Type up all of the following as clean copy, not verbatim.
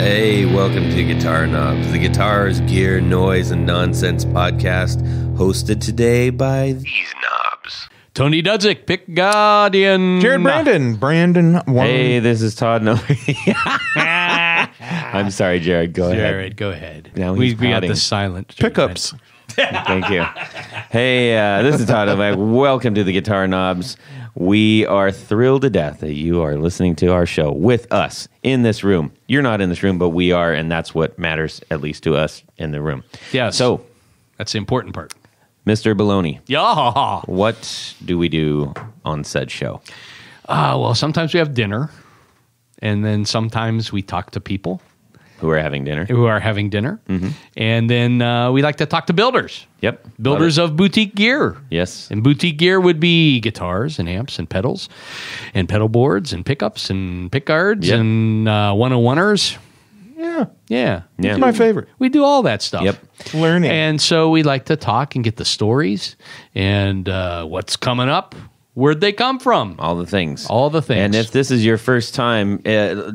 Hey, welcome to Guitar Knobs, the guitars, gear, noise, and nonsense podcast, hosted today by these knobs. Tony Dudzik, Pick Guardian. Jared Brandon. Hey, this is Todd. No, I'm sorry, Jared. Go ahead. Jared, go ahead. Now We he's got pouting. the silent Pickups. Thank you. Hey, this is Todd. Novak. Welcome to the Guitar Knobs. We are thrilled to death that you are listening to our show with us in this room. You're not in this room, but we are, and that's what matters, at least to us in the room. Yeah. So, That's the important part. Mr. Baloney, Yeah. what do we do on said show? Well, sometimes we have dinner, and then sometimes we talk to people Who are having dinner? who are having dinner, and then we like to talk to builders. Yep. Builders Love of boutique gear. it. Yes. And boutique gear would be guitars and amps and pedals and pedal boards and pickups and pickguards Yep. and 101ers. Yeah. Yeah. Yeah. It's my favorite. We do all that stuff. Yep. Learning. And so we like to talk and get the stories and what's coming up. Where'd they come from? All the things. All the things. And if this is your first time,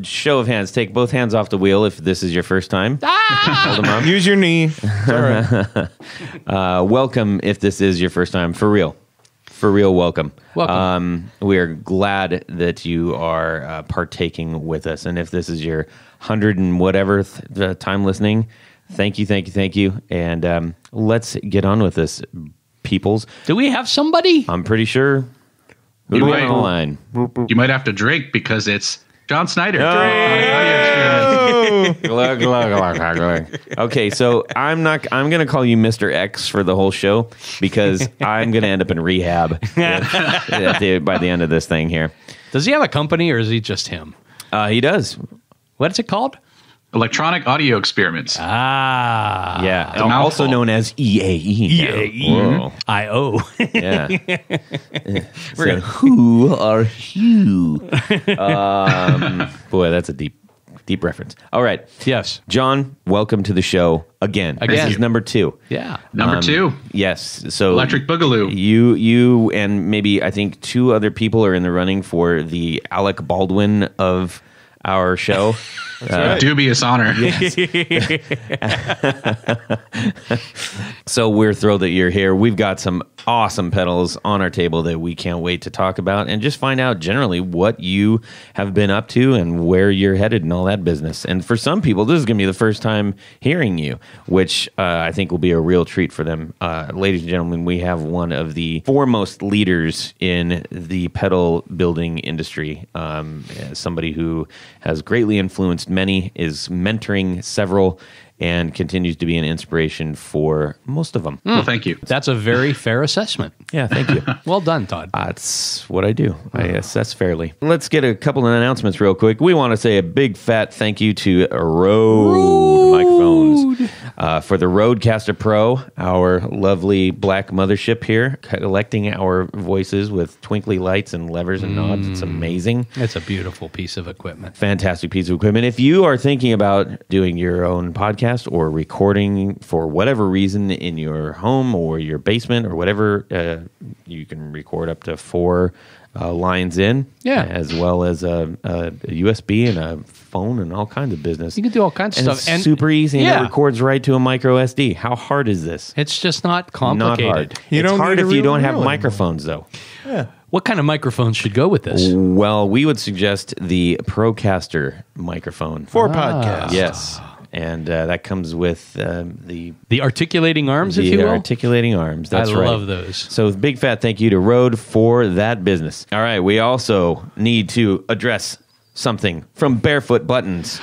show of hands, take both hands off the wheel if this is your first time. Hold them up. Use your knee. It's all right. Welcome if this is your first time. For real. For real, welcome. Welcome. We are glad that you are partaking with us. And if this is your 100 and whatever time listening, thank you. And let's get on with this, peoples. Do we have somebody? I'm pretty sure. Who do we have on the line? You might have to drink because it's John Snyder. Glug, glug, glug, glug. Okay, so I'm going to call you Mr. X for the whole show because I'm going to end up in rehab by the end of this thing here. Does he have a company or is he just him? He does. What's it called? Electronic audio experiments. Ah. Yeah, a mouthful. also known as EAE. Whoa. I.O. Yeah. So, who are you? Boy, that's a deep reference. All right. Yes. John, welcome to the show again. Again. This is number 2. Yeah. Number 2, Yes. So Electric Boogaloo. You and maybe I think 2 other people are in the running for the Alec Baldwin of our show. Dubious honor. So we're thrilled that you're here. We've got some awesome pedals on our table that we can't wait to talk about and just find out generally what you have been up to and where you're headed and all that business. And for some people, this is going to be the first time hearing you, which I think will be a real treat for them. Ladies and gentlemen, we have one of the foremost leaders in the pedal building industry, somebody who has greatly influenced many, is mentoring several, and continues to be an inspiration for most of them. Well, thank you. That's a very fair assessment. Yeah, thank you. Well done, Todd. That's what I do. I assess fairly. Let's get a couple of announcements real quick. We want to say a big fat thank you to Rode Microphones for the Rodecaster Pro, our lovely black mothership here, collecting our voices with twinkly lights and levers and knobs. It's amazing. It's a beautiful piece of equipment. Fantastic piece of equipment. If you are thinking about doing your own podcast or recording for whatever reason in your home or your basement or whatever, you can record up to 4 lines in, Yeah. as well as a USB and a phone and all kinds of business. You can do all kinds of and stuff. It's super easy, and Yeah. it records right to a micro SD. How hard is this? It's just not complicated. Not hard. You It's don't hard need a if you real don't have reel anymore. microphones, though. Yeah. What kind of microphones should go with this? Well, we would suggest the Procaster microphone. For podcasts. Yes. And that comes with the The articulating arms, if you will? articulating arms. That's I right. love those. So big fat thank you to Rode for that business. All right, we also need to address something from Barefoot Buttons.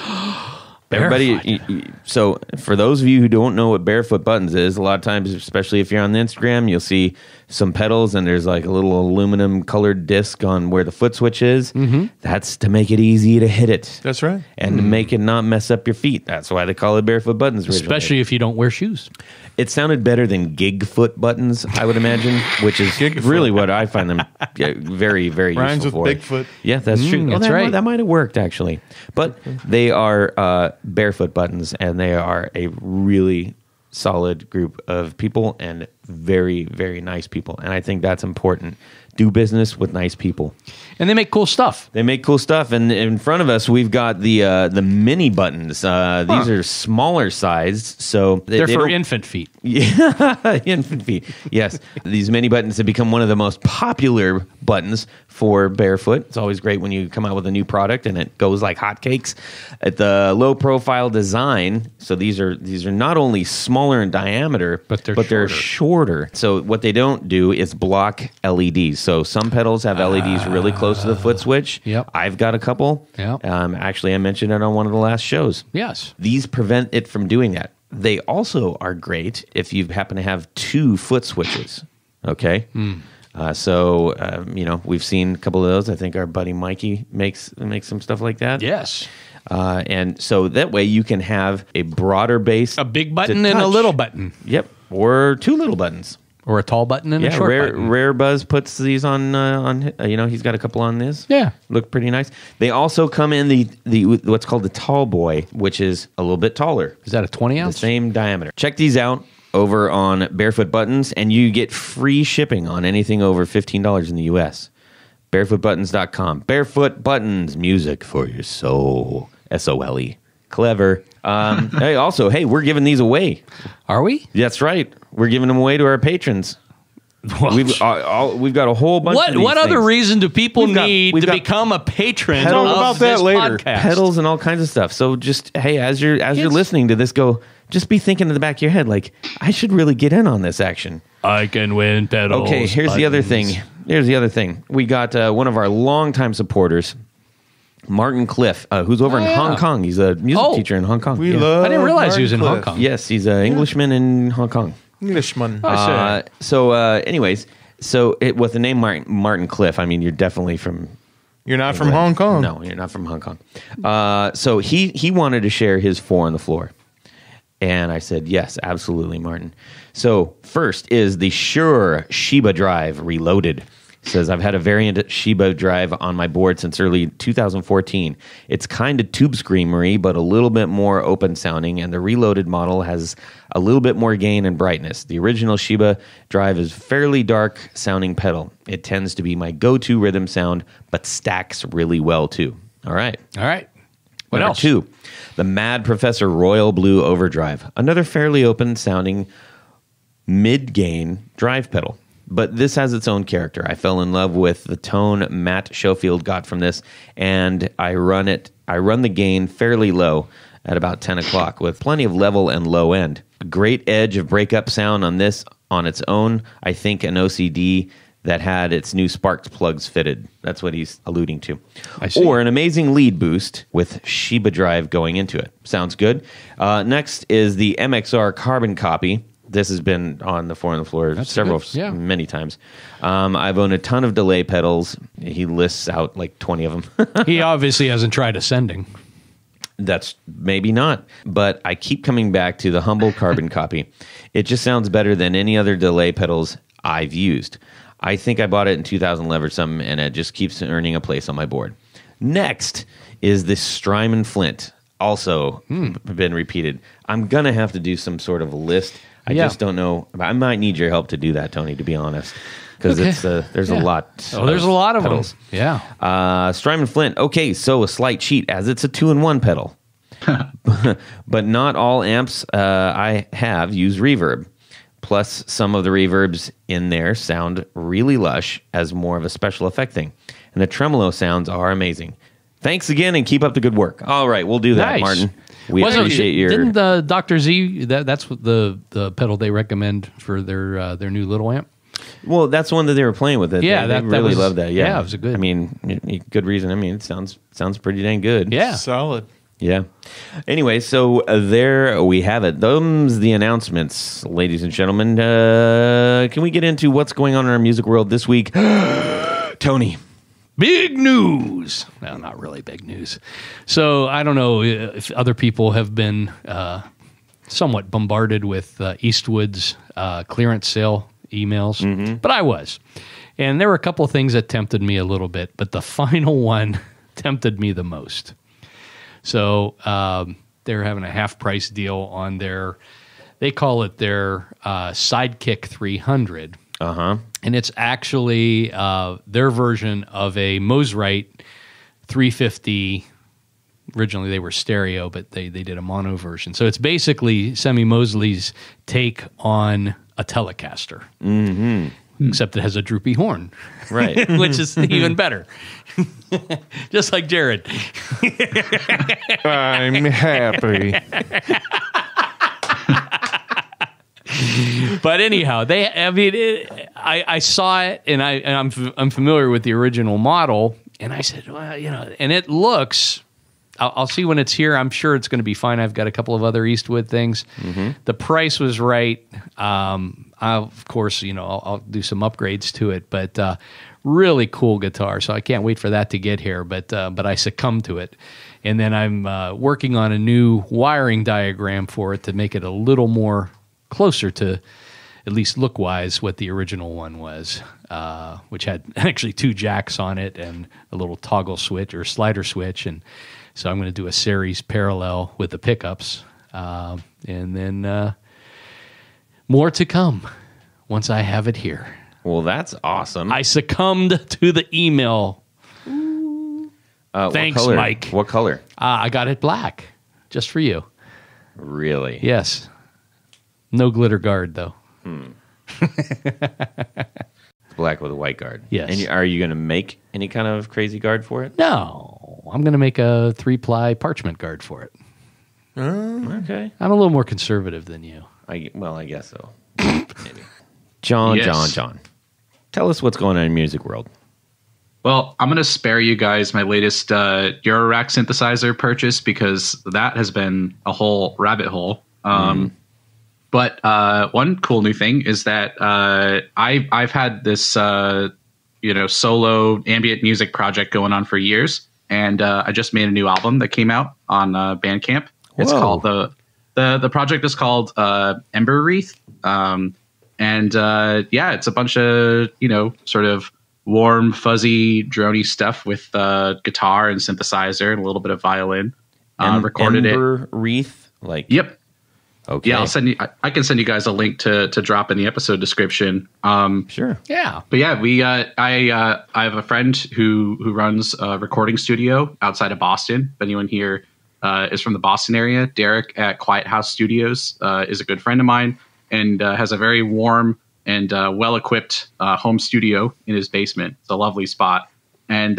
Everybody, so for those of you who don't know what Barefoot Buttons is, a lot of times, especially if you're on the Instagram, you'll see some pedals and there's like a little aluminum colored disc on where the foot switch is. Mm-hmm. That's to make it easy to hit it. That's right. And to make it not mess up your feet. That's why they call it Barefoot Buttons originally. Especially if you don't wear shoes. It sounded better than gig foot buttons, I would imagine, which is really what I find them very, very Rhymes useful with for. Bigfoot. Yeah, that's true. that's right. That might have worked, actually. But they are barefoot buttons, and they are a really solid group of people and very, very nice people. And I think that's important. Do business with nice people. And they make cool stuff. They make cool stuff, and in front of us we've got the mini buttons. These are smaller sized, so They're they for don't- infant feet. Yeah, infant feet. Yes, these mini buttons have become one of the most popular buttons for barefoot. It's always great when you come out with a new product and it goes like hotcakes. At the low profile design, so these are not only smaller in diameter, But they're shorter. So what they don't do is block LEDs. So some pedals have LEDs really close to the foot switch. Yep. I've got a couple. Yep. Actually, I mentioned it on one of the last shows. Yes. These prevent it from doing that. They also are great if you happen to have two foot switches. Okay. We've seen a couple of those. I think our buddy Mikey makes some stuff like that. Yes. And so that way you can have a broader base. A big button to and a touch. little button. Yep. Or two little buttons. Or a tall button and a short button. Rare Buzz puts these on he's got a couple on this. Yeah. Look pretty nice. They also come in the what's called the tall boy, which is a little bit taller. Is that a 20 The ounce? same diameter. Check these out over on Barefoot Buttons, and you get free shipping on anything over $15 in the U.S. Barefootbuttons.com. Barefoot Buttons, music for your soul. SOLE. Clever. Hey, we're giving these away. Are we? That's right. We're giving them away to our patrons. We've got a whole bunch of these What other things. reason do people We've need to got become a patron Talk of about that this later. podcast? Pedals and all kinds of stuff. So just, hey, as you're listening to this, just be thinking in the back of your head, like, I should really get in on this action. I can win pedals. Okay, here's the other thing. We got one of our longtime supporters, Martin Cliff, who's over in Hong Kong. He's a music teacher in Hong Kong. We Yeah. love I didn't realize he was in Martin Hong Cliff. Kong. Yes, he's an Englishman in Hong Kong. Englishman. With the name Martin Cliff, I mean, you're definitely from... You're not from Hong Kong. No, you're not from Hong Kong. So he wanted to share his 4 on the floor. And I said, yes, absolutely, Martin. So first is the Shure Shiba Drive Reloaded. It says, I've had a variant Shiba Drive on my board since early 2014. It's kind of tube screamery, but a little bit more open sounding, and the Reloaded model has a little bit more gain and brightness. The original Shiba Drive is fairly dark sounding pedal. It tends to be my go-to rhythm sound, but stacks really well too. All right. All right. What Number else? 2, the Mad Professor Royal Blue Overdrive. Another fairly open sounding mid-gain drive pedal. But this has its own character. I fell in love with the tone Matt Schofield got from this, and I run the gain fairly low at about 10 o'clock with plenty of level and low end. Great edge of breakup sound on this on its own. I think an OCD that had its new Sparks plugs fitted. That's what he's alluding to. I see. Or an amazing lead boost with Shiba Drive going into it. Sounds good. Next is the MXR Carbon Copy. This has been on the 4 on the floor many times. I've owned a ton of delay pedals. He lists out like 20 of them. He obviously hasn't tried ascending. That's maybe not, but I keep coming back to the humble Carbon Copy. It just sounds better than any other delay pedals I've used. I think I bought it in 2011 or something, and it just keeps earning a place on my board. Next is the Strymon Flint, also been repeated. I'm going to have to do some sort of a list. I just don't know. I might need your help to do that, Tony, to be honest, because there's a lot. There's a lot of pedals. them. Yeah. Strymon Flint. Okay, so a slight cheat as it's a 2-in-1 pedal. But not all amps I have use reverb. Plus, some of the reverbs in there sound really lush as more of a special effect thing. And the tremolo sounds are amazing. Thanks again and keep up the good work. All right, we'll do that, Nice. Martin. We appreciate your... Didn't the Dr. Z, that's what the pedal they recommend for their new little amp? Well, that's one that they were playing with. Yeah, they that really was- loved that. Yeah, it was a good... I mean, good reason. I mean, it sounds pretty dang good. Yeah. Solid. Yeah. Anyway, so there we have it. Those the announcements, ladies and gentlemen. Can we get into what's going on in our music world this week? Tony. Big news. Well, not really big news. So I don't know if other people have been somewhat bombarded with Eastwood's clearance sale emails, but I was. And there were a couple of things that tempted me a little bit, but the final one tempted me the most. So they're having a half-price deal on they call it their Sidekick 300. And it's actually their version of a Mosrite 350. Originally, they were stereo, but they did a mono version. So it's basically Semi Mosley's take on a Telecaster, except it has a droopy horn, Right. which is even better. Just like Jared. I'm happy. But anyhow, I saw it, and I'm familiar with the original model, and I said, well, and it looks. I'll see when it's here. I'm sure it's going to be fine. I've got a couple of other Eastwood things. The price was right. Of course, I'll do some upgrades to it, but really cool guitar. So I can't wait for that to get here. But I succumbed to it, and then I'm working on a new wiring diagram for it to make it a little more closer to, at least look-wise, what the original one was, which had actually 2 jacks on it and a little toggle switch or slider switch, and so I'm going to do a series parallel with the pickups, and then more to come once I have it here. Well, that's awesome. I succumbed to the email. Thanks, what color? Mike. What color? I got it black, just for you. Really? Yes. No glitter guard, though. Black with a white guard. Yes. And are you going to make any kind of crazy guard for it? No, I'm going to make a 3-ply parchment guard for it. Okay. I'm a little more conservative than you. I guess so. Maybe. John. Tell us what's going on in music world. Well, I'm going to spare you guys my latest Eurorack synthesizer purchase because that has been a whole rabbit hole. But one cool new thing is that I've had this solo ambient music project going on for years, and I just made a new album that came out on Bandcamp. It's called the project is called Ember Wreath, and it's a bunch of sort of warm, fuzzy, drony stuff with guitar and synthesizer and a little bit of violin. Recorded Ember Wreath, Yep. Okay. Yeah, I can send you guys a link to drop in the episode description. Sure. Yeah. But yeah, I have a friend who runs a recording studio outside of Boston. If anyone here is from the Boston area, Derek at Quiet House Studios is a good friend of mine and has a very warm and well-equipped home studio in his basement. It's a lovely spot. And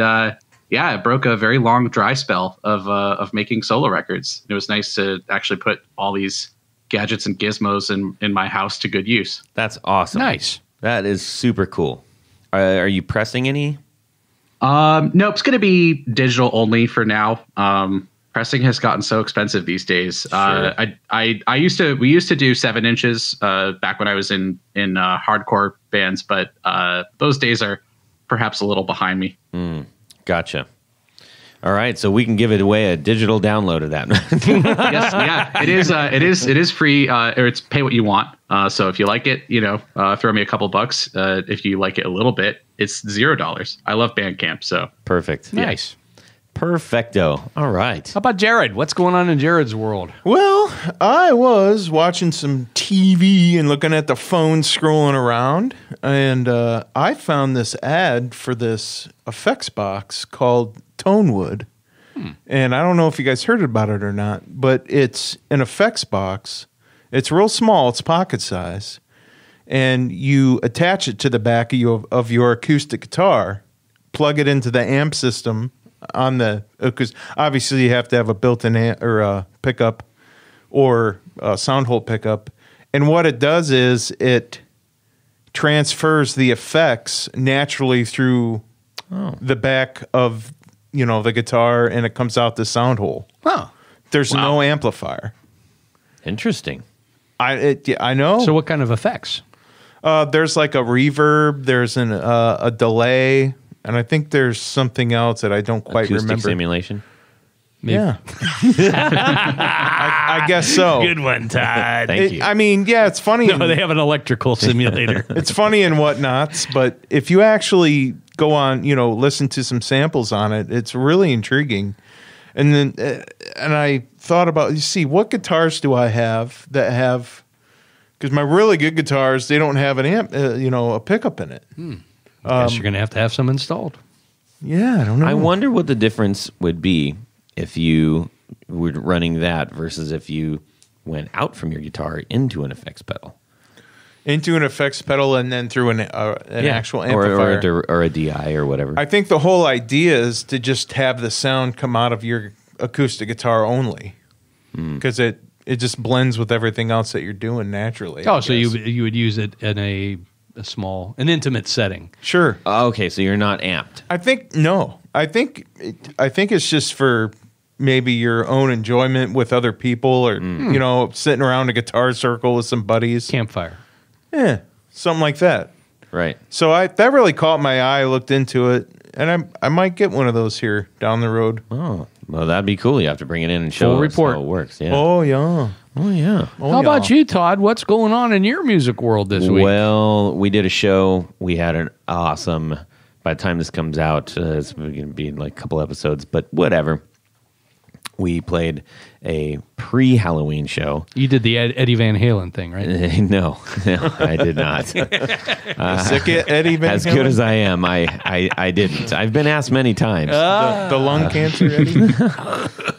it broke a very long dry spell of making solo records. It was nice to actually put all these gadgets and gizmos in my house to good use. That's awesome. Nice. That is super cool. Are you pressing any? No, it's going to be digital only for now. Pressing has gotten so expensive these days. Sure. We used to do 7 inches back when I was in hardcore bands, but those days are perhaps a little behind me. Gotcha. All right, so we can give it away a digital download of that. Yes, yeah, it is free, or it's pay what you want. So if you like it, throw me a couple bucks. If you like it a little bit, it's $0. I love Bandcamp, so Perfect. Nice. Perfecto. All right. How about Jared? What's going on in Jared's world? Well, I was watching some TV and looking at the phone, scrolling around, and I found this ad for this effects box called Tonewood. And I don't know if you guys heard about it or not, but it's an effects box. It's real small. It's pocket size. And you attach it to the back of your acoustic guitar, plug it into the amp system on the, because obviously you have to have a built-in pickup or a sound hole pickup. And what it does is it transfers the effects naturally through the back of the guitar, and it comes out the sound hole. Oh, There's no amplifier. Interesting. I know. so what kind of effects? There's like a reverb. There's a delay, and I think there's something else that I don't quite Acoustic remember. simulation. Yeah, I guess so. Good one, Todd. Thank you. I mean, yeah, it's funny. No, they have an electrical simulator. It's funny and whatnots, but if you actually go on, listen to some samples on it, it's really intriguing. And then, and I thought about, what guitars do I have that have Because my really good guitars, they don't have an amp, a pickup in it. I guess you're going to have some installed. Yeah, I don't know. I wonder what the difference would be if you were running that versus if you went out from your guitar into an effects pedal. Into an effects pedal and then through an actual amplifier. Or a DI or whatever. I think the whole idea is to just have the sound come out of your acoustic guitar only. Because it just blends with everything else that you're doing naturally. Oh, so you would use it in an intimate setting. Sure. Okay, so you're not amped. I think it's just for maybe your own enjoyment with other people, or sitting around a guitar circle with some buddies. Campfire. Yeah, something like that. Right. So that really caught my eye. I looked into it, and I might get one of those here down the road. Oh, well, that'd be cool. You have to bring it in and show Full us report. how it works. Yeah. Oh yeah. Oh, yeah. How about you, Todd? What's going on in your music world this week? Well, we did a show. We had an awesome. By the time this comes out, it's going to be like a couple episodes, but whatever. We played a pre-Halloween show. You did the Eddie Van Halen thing, right? No, I did not. Sick of Eddie Van As Halen? good as I am, I didn't. I've been asked many times. The lung cancer, Eddie?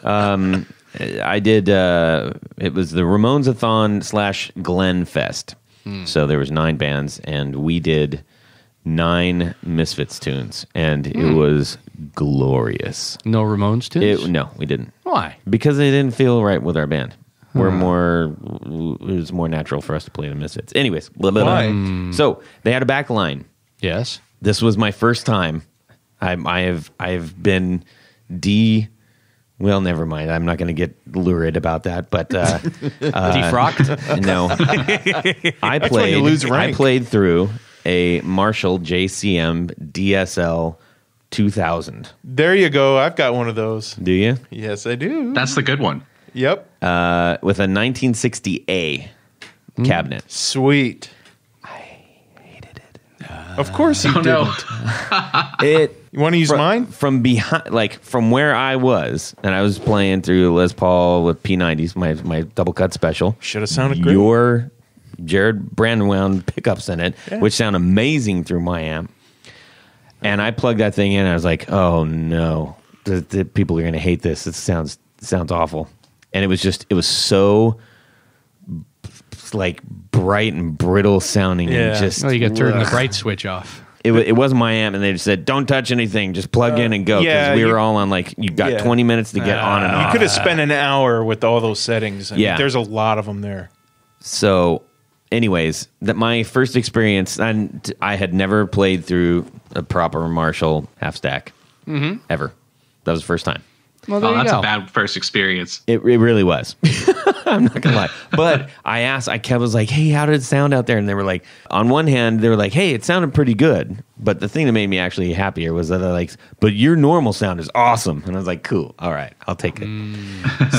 I did. It was the Ramones-a-thon / Glen Fest. So there was 9 bands, and we did 9 Misfits tunes, and it was glorious. No Ramones tunes? No, we didn't. Why? Because they didn't feel right with our band. It was more natural for us to play the Misfits. Anyways, blah, blah, blah. Why? So they had a back line. Yes. This was my first time. I've been well, never mind. I'm not going to get lurid about that, but Defrocked? no. when you lose rank. I played through a Marshall JCM DSL 2000. There you go. I've got one of those. Do you? Yes, I do. That's the good one. Yep. With a 1960A cabinet. Sweet. Hated it. Of course you Oh, didn't. no. You want to use mine? From behind, like from where I was, and I was playing through Les Paul with P90s, my double cut special. Should have sounded great. Your Jared Brandwound pickups in it, which sound amazing through my amp. And I plugged that thing in, and I was like, "Oh no, the people are going to hate this. It sounds awful." And it was so like bright and brittle sounding, and just Oh, you got to turn the bright switch off. It wasn't my amp, and they just said, "Don't touch anything, just plug in and go." yeah, Because we you- were all on like you got 20 minutes to get on and You off. could have spent an hour with all those settings. I mean, Yeah. there's a lot of them there. So, anyways, that my first experience, and I had never played through a proper Marshall half stack ever. That was the first time. Well, there Oh, you that's go. a bad first experience. It really was. I'm not gonna lie. But I was like, "Hey, how did it sound out there?" And they were like, on one hand, they were like, "Hey, it sounded pretty good." But the thing that made me actually happier was that they're like, "But your normal sound is awesome." And I was like, "Cool, all right, I'll take it."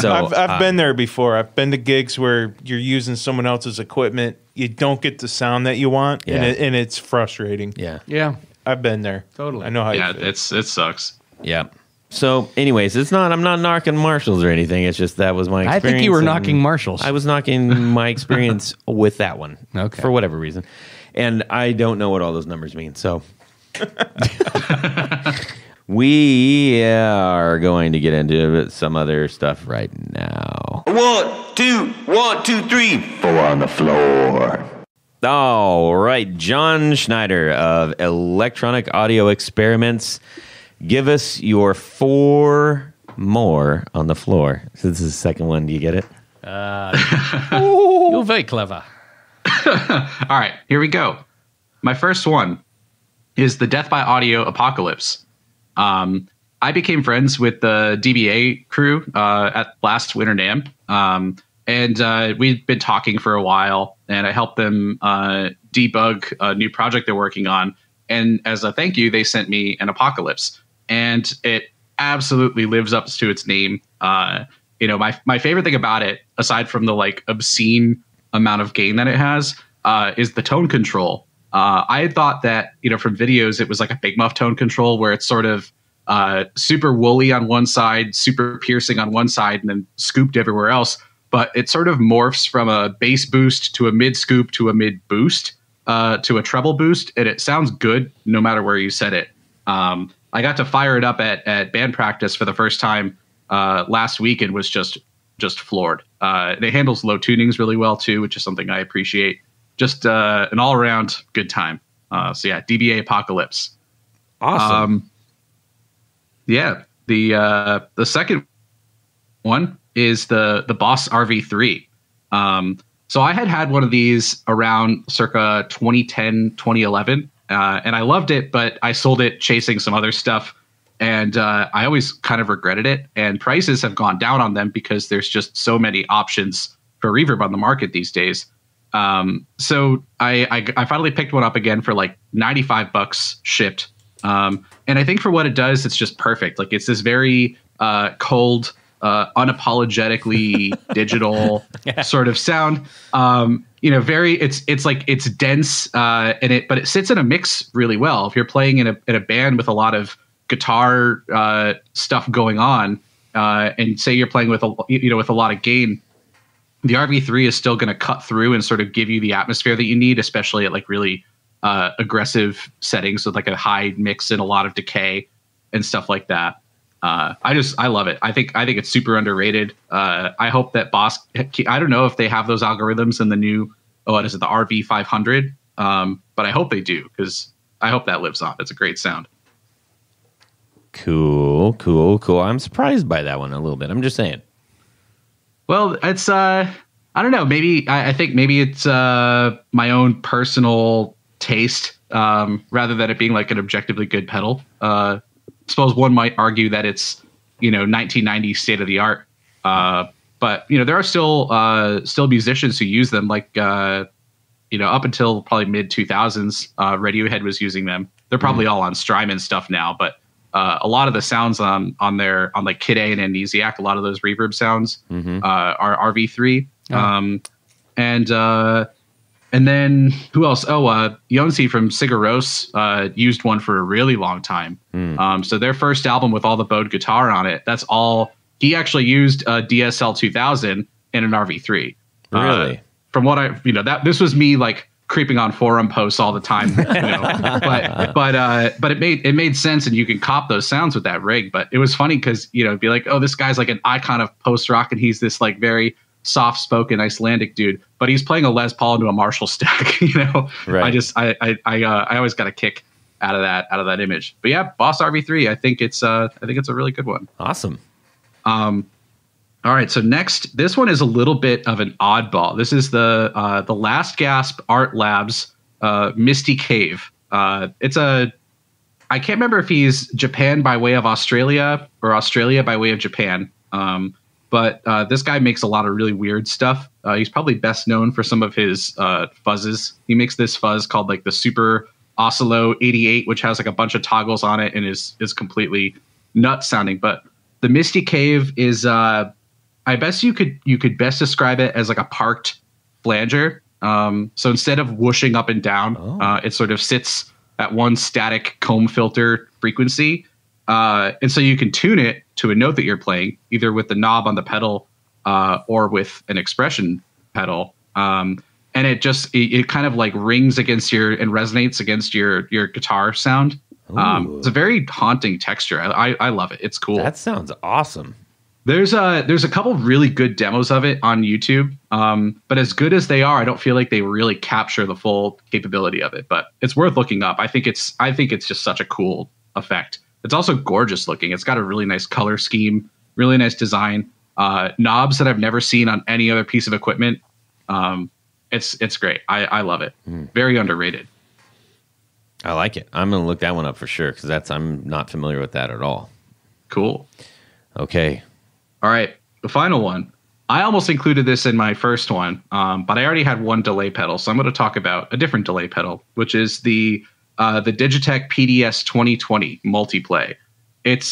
So I've been there before. I've been to gigs where you're using someone else's equipment. You don't get the sound that you want, Yeah. and it's frustrating. yeah. Yeah. I've been there. Totally. I know how Yeah, you feel. it sucks. Yeah. So, anyways, I'm not knocking Marshalls or anything. It's just that was my experience. I think you were and knocking Marshalls. I was knocking my experience with that one. Okay. For whatever reason. And I don't know what all those numbers mean. So, we are going to get into some other stuff right now. 1, 2, 3, 4 on the floor. All right. John Snyder of Electronic Audio Experiments. Give us your 4 more on the floor. So this is the second one. Do you get it? You're very clever. All right, here we go. My first one is the Death by Audio Apocalypse. I became friends with the DBA crew at last Winter NAMM. And we'd been talking for a while, and I helped them debug a new project they're working on. And as a thank you, they sent me an Apocalypse. And it absolutely lives up to its name. My favorite thing about it, aside from the like obscene amount of gain that it has, is the tone control. I had thought that, from videos, it was like a Big Muff tone control where it's sort of super woolly on one side, super piercing on one side, and then scooped everywhere else. but it sort of morphs from a bass boost to a mid scoop to a mid boost to a treble boost, and it sounds good no matter where you set it. I got to fire it up at band practice for the first time last week and was just floored. It handles low tunings really well too, which is something I appreciate. Just an all around good time. So yeah, DBA Apocalypse. Awesome. Yeah. The second one is the Boss RV3. So I had one of these around circa 2010, 2011, and I loved it, but I sold it chasing some other stuff. And I always kind of regretted it. And prices have gone down on them because there's just so many options for reverb on the market these days. So I finally picked one up again for like $95 shipped. And I think for what it does, it's just perfect. Like it's this very cold, unapologetically digital sort of sound. It's dense but it sits in a mix really well. If you're playing in a band with a lot of guitar stuff going on, and say you're playing with a lot of gain, the RV3 is still going to cut through and sort of give you the atmosphere that you need, especially at like really aggressive settings with like a high mix and a lot of decay and stuff like that. I love it. I think it's super underrated. I hope that Boss, I don't know if they have those algorithms in the new, the RV500. But I hope they do, because I hope that lives on. It's a great sound. Cool. I'm surprised by that one a little bit. I'm just saying. Well, it's I don't know. Maybe I think maybe it's my own personal taste, rather than it being like an objectively good pedal. I suppose one might argue that it's 1990s state of the art. But there are still musicians who use them, like up until probably mid 2000s. Radiohead was using them. They're probably all on Strymon stuff now, but a lot of the sounds on like Kid A and Amnesiac, a lot of those reverb sounds are RV3. And then who else? Yonsei from Sigur Rós used one for a really long time. So their first album with all the bowed guitar on it, that's all. He actually used a DSL 2000 in an RV3. Really? From what this was me like creeping on forum posts all the time, but it made sense, and you can cop those sounds with that rig. But it was funny because it'd be like, oh, this guy's like an icon of post rock, and he's this like very soft spoken Icelandic dude, but he's playing a Les Paul into a Marshall stack. Right. I always got a kick out of that image. But yeah, Boss RV3, I think it's a really good one. Awesome. All right, so next, this one is a little bit of an oddball. This is the Last Gasp Art Labs Misty Cave. I can't remember if he's Japan by way of Australia or Australia by way of Japan. But this guy makes a lot of really weird stuff. He's probably best known for some of his fuzzes. He makes this fuzz called like the Super Oscillo 88, which has like a bunch of toggles on it and is completely nuts sounding. But the Misty Cave is, I guess you could best describe it as like a parked flanger. So instead of whooshing up and down, it sort of sits at one static comb filter frequency. And so you can tune it to a note that you're playing, either with the knob on the pedal or with an expression pedal. And it kind of like rings against and resonates against your guitar sound. It's a very haunting texture. I love it. It's cool. That sounds awesome. There's a couple really good demos of it on YouTube. But as good as they are, I don't feel like they really capture the full capability of it. But it's worth looking up. I think it's just such a cool effect. It's also gorgeous looking. It's got a really nice color scheme, really nice design. Knobs that I've never seen on any other piece of equipment. It's great. I love it. Very underrated. I like it. I'm going to look that one up for sure, because I'm not familiar with that at all. Cool. Okay. All right. The final one. I almost included this in my first one, but I already had one delay pedal, so I'm going to talk about a different delay pedal, which is the Digitech PDS 2020 Multiplay. It's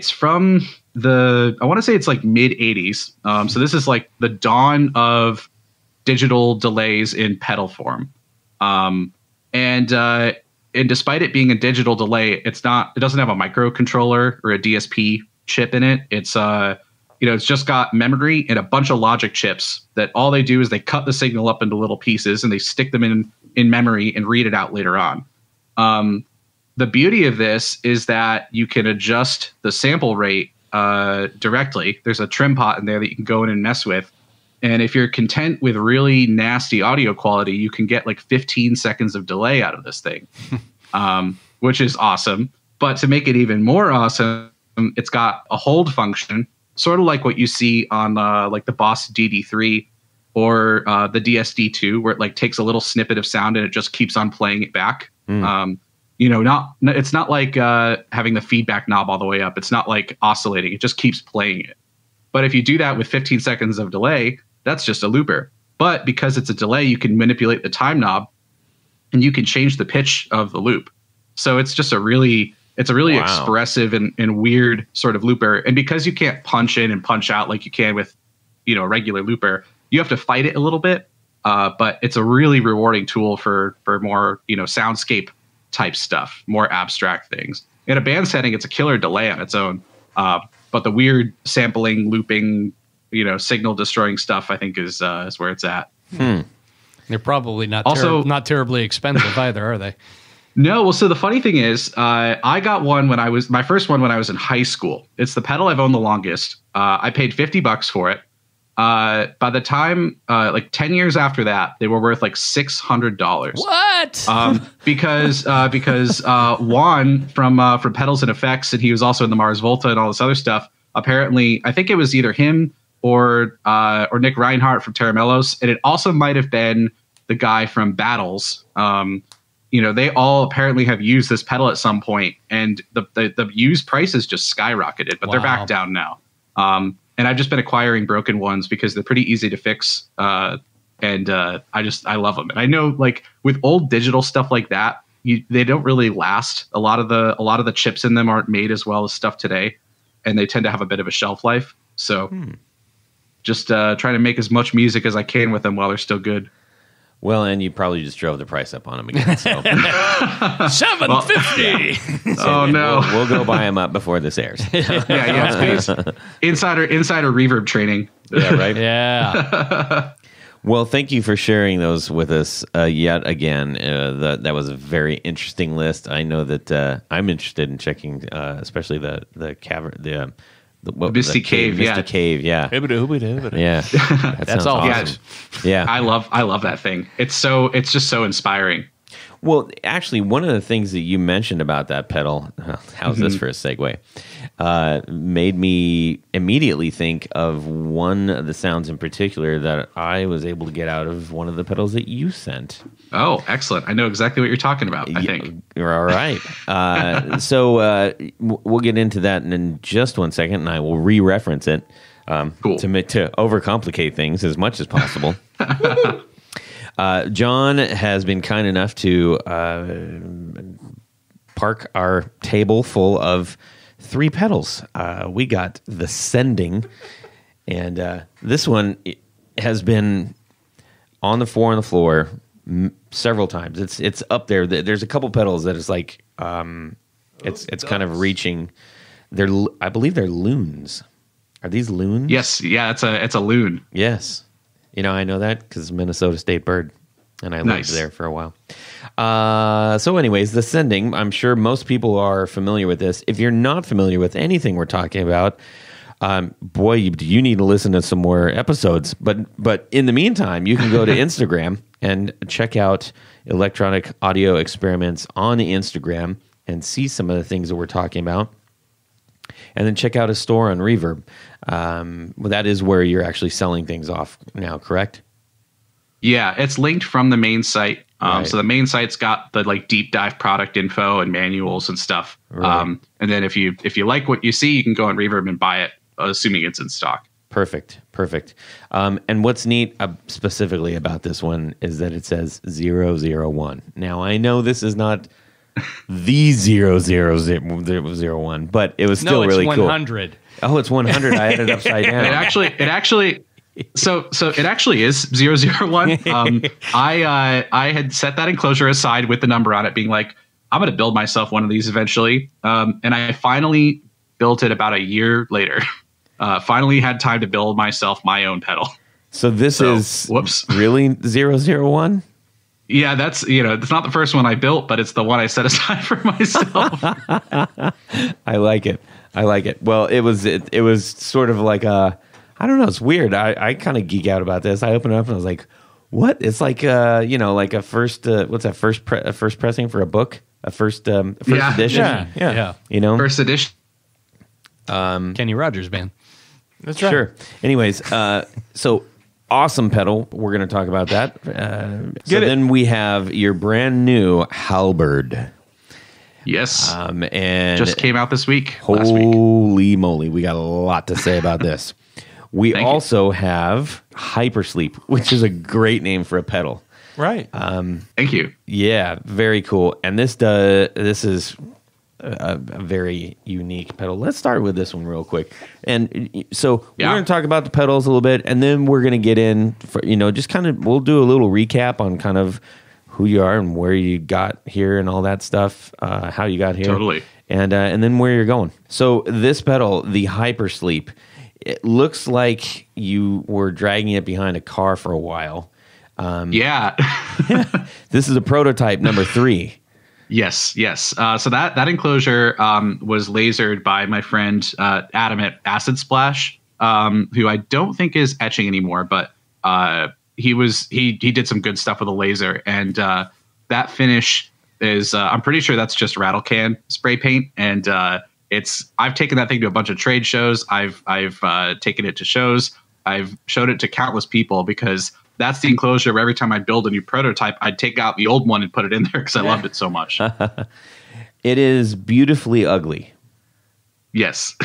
from I want to say it's like mid 80s. So this is like the dawn of digital delays in pedal form. And despite it being a digital delay, it doesn't have a microcontroller or a DSP chip in it. It's it's just got memory and a bunch of logic chips that all they do is they cut the signal up into little pieces and they stick them in memory and read it out later on. The beauty of this is that you can adjust the sample rate directly. There's a trim pot in there that you can go in and mess with. And if you're content with really nasty audio quality, you can get like 15 seconds of delay out of this thing, which is awesome. But to make it even more awesome, it's got a hold function, sort of like what you see on like the Boss DD3 or the DSD2, where it like takes a little snippet of sound and it just keeps on playing it back. It's not like having the feedback knob all the way up. It's not like oscillating. It just keeps playing it. But if you do that with 15 seconds of delay, that's just a looper. But because it's a delay, you can manipulate the time knob and you can change the pitch of the loop. So it's just a really expressive and weird sort of looper. And because you can't punch in and punch out like you can with, a regular looper, you have to fight it a little bit. But it's a really rewarding tool for more, soundscape type stuff, more abstract things. In a band setting, it's a killer delay on its own. But the weird sampling, looping, signal destroying stuff, I think is where it's at. They're probably not not terribly expensive either, are they? No. Well, so the funny thing is, I got one my first one when I was in high school. It's the pedal I've owned the longest. I paid $50 for it. By the time, like 10 years after that, they were worth like $600. What? Because Juan from Pedals and Effects, and he was also in the Mars Volta and all this other stuff. Apparently, I think it was either him or Nick Reinhardt from Terramellos, and it also might have been the guy from Battles. They all apparently have used this pedal at some point, and the used prices just skyrocketed, but they're back down now. And I've just been acquiring broken ones because they're pretty easy to fix. I love them. And I know, like with old digital stuff like that, they don't really last. A lot of the chips in them aren't made as well as stuff today, and they tend to have a bit of a shelf life. So just trying to make as much music as I can with them while they're still good. Well, and you probably just drove the price up on them again. So. $750. Oh no, we'll go buy them up before this airs. Please. Insider reverb training. Yeah, right. Yeah. Well, thank you for sharing those with us yet again. That was a very interesting list. I know that I'm interested in checking, especially the cavern, the Misty Cave, Misty Cave, yeah. Yeah. That's all. Awesome. Yeah. I love that thing. It's just so inspiring. Well, actually, one of the things that you mentioned about that pedal, how's this for a segue, made me immediately think of one of the sounds in particular that I was able to get out of one of the pedals that you sent. Oh, excellent. I know exactly what you're talking about, I think. You're all right. So we'll get into that in just 1 second, and I will re-reference it cool. to overcomplicate things as much as possible. John has been kind enough to park our table full of 3 pedals. We got the Sending, and this one has been on the floor several times. It's up there. There's a couple pedals that is like it's kind of reaching. I believe they're loons. Are these loons? Yes. Yeah. It's a loon. Yes. I know that because Minnesota State bird, and I lived there for a while. So anyways, the Sending, I'm sure most people are familiar with this. If you're not familiar with anything we're talking about, boy, you need to listen to some more episodes. But in the meantime, you can go to Instagram and check out Electronic Audio Experiments on Instagram and see some of the things that we're talking about. And then check out a store on Reverb. That is where you're actually selling things off now, correct? Yeah, it's linked from the main site. Right. So the main site's got the like deep dive product info and manuals and stuff. Right. And then if you like what you see, you can go on Reverb and buy it, assuming it's in stock. Perfect. And what's neat specifically about this one is that it says 001. Now, I know this is not the 00001, but it was still really cool. 100. Oh, it's 100. I had it upside down. It actually so it actually is 001. I had set that enclosure aside with the number on it, being like, I'm going to build myself one of these eventually. And I finally built it about a year later. finally had time to build myself my own pedal. So this is whoops. Really 001? Yeah, that's, it's not the first one I built, but it's the one I set aside for myself. I like it. Well, it was sort of like I don't know. It's weird. I kind of geek out about this. I opened it up and I was like, what? It's like, like a first, what's that? First pressing for a book? A first edition? Yeah. First edition. Kenny Rogers band. That's right. Sure. Anyways, so awesome pedal. We're going to talk about that. Then we have your brand new halberd. Yes. And just came out this week. Last week. Holy moly, we got a lot to say about this. We also have Hypersleep, which is a great name for a pedal. Right. Thank you. Yeah, very cool. And this is a very unique pedal. Let's start with this one real quick. And so we're going to talk about the pedals a little bit, and then we're going to get in for, just kind of, we'll do a little recap on kind of who you are and where you got here and all that stuff, how you got here. Totally. And then where you're going. So this pedal, the Hypersleep, it looks like you were dragging it behind a car for a while. Yeah. This is a prototype number 3. Yes. So that enclosure was lasered by my friend Adam at Acid Splash, who I don't think is etching anymore, but he did some good stuff with a laser, and that finish is I'm pretty sure that's just rattle can spray paint, and I've taken that thing to a bunch of trade shows. I've taken it to shows. I've showed it to countless people because that's the enclosure where every time I build a new prototype, I'd take out the old one and put it in there because I loved it so much. It is beautifully ugly. Yes.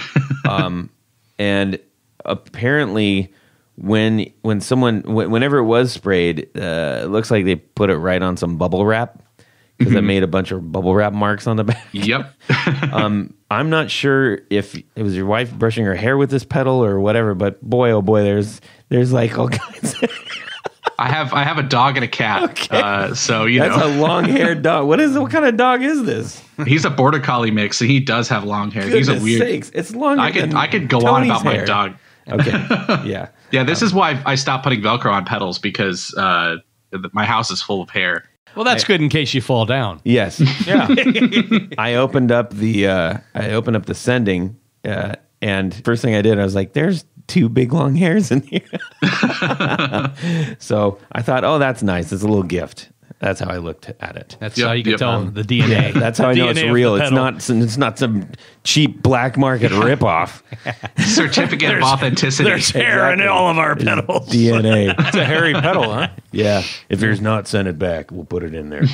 And apparently whenever it was sprayed, it looks like they put it right on some bubble wrap because it made a bunch of bubble wrap marks on the back. Yep. I'm not sure if it was your wife brushing her hair with this pedal or whatever, but boy, oh boy, there's like all kinds of... I have a dog and a cat. Okay. So, that's a long-haired dog. What kind of dog is this? He's a border collie mix, and he does have long hair. Goodness He's a weird. Sakes. It's longer I could go Tony's on about hair. my dog. Okay. Yeah. Yeah, this is why I stopped putting Velcro on pedals because my house is full of hair. Well, that's good in case you fall down. Yes. Yeah. I opened up the sending, and first thing I did, I was like, "There's 2 big long hairs in here." So I thought, "Oh, that's nice. It's a little gift." That's how I looked at it. That's how you can tell the DNA. Yeah, that's how I know it's DNA of real. the It's not some cheap black market ripoff. Certificate of authenticity. There's hair in all of our pedals. DNA. It's a hairy pedal, huh? Yeah. If there's not, send it back. We'll put it in there.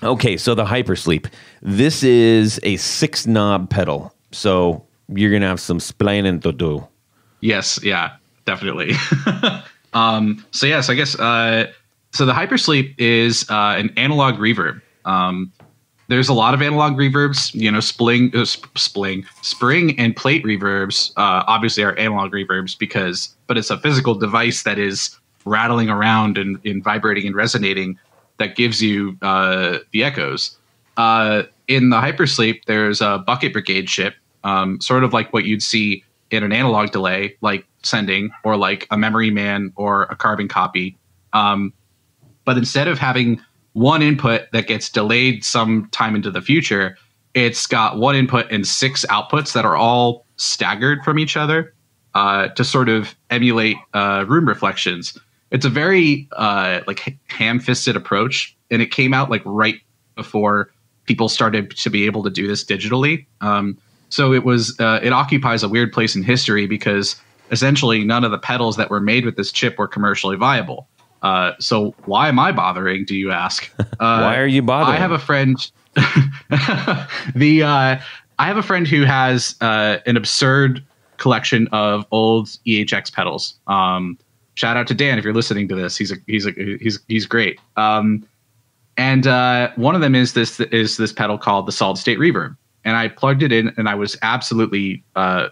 Okay, so the Hypersleep. This is a 6-knob pedal. So you're going to have some splaining to do. Yes, yeah, definitely. So I guess so the Hypersleep is an analog reverb. There's a lot of analog reverbs, spring and plate reverbs obviously are analog reverbs but it's a physical device that is rattling around and vibrating and resonating that gives you the echoes. In the Hypersleep, there's a bucket brigade chip, sort of like what you'd see in an analog delay, like sending or like a memory man or a carbon copy. But instead of having one input that gets delayed some time into the future, it's got one input and 6 outputs that are all staggered from each other to sort of emulate room reflections. It's a very ham-fisted approach, and it came out like right before people started to be able to do this digitally. So it occupies a weird place in history because essentially none of the pedals that were made with this chip were commercially viable. So why am I bothering, do you ask? Why are you bothering? I have a friend. I have a friend who has an absurd collection of old EHX pedals. Shout out to Dan if you're listening to this. He's great. And one of them is this pedal called the Solid State Reverb. And I plugged it in, and I was absolutely I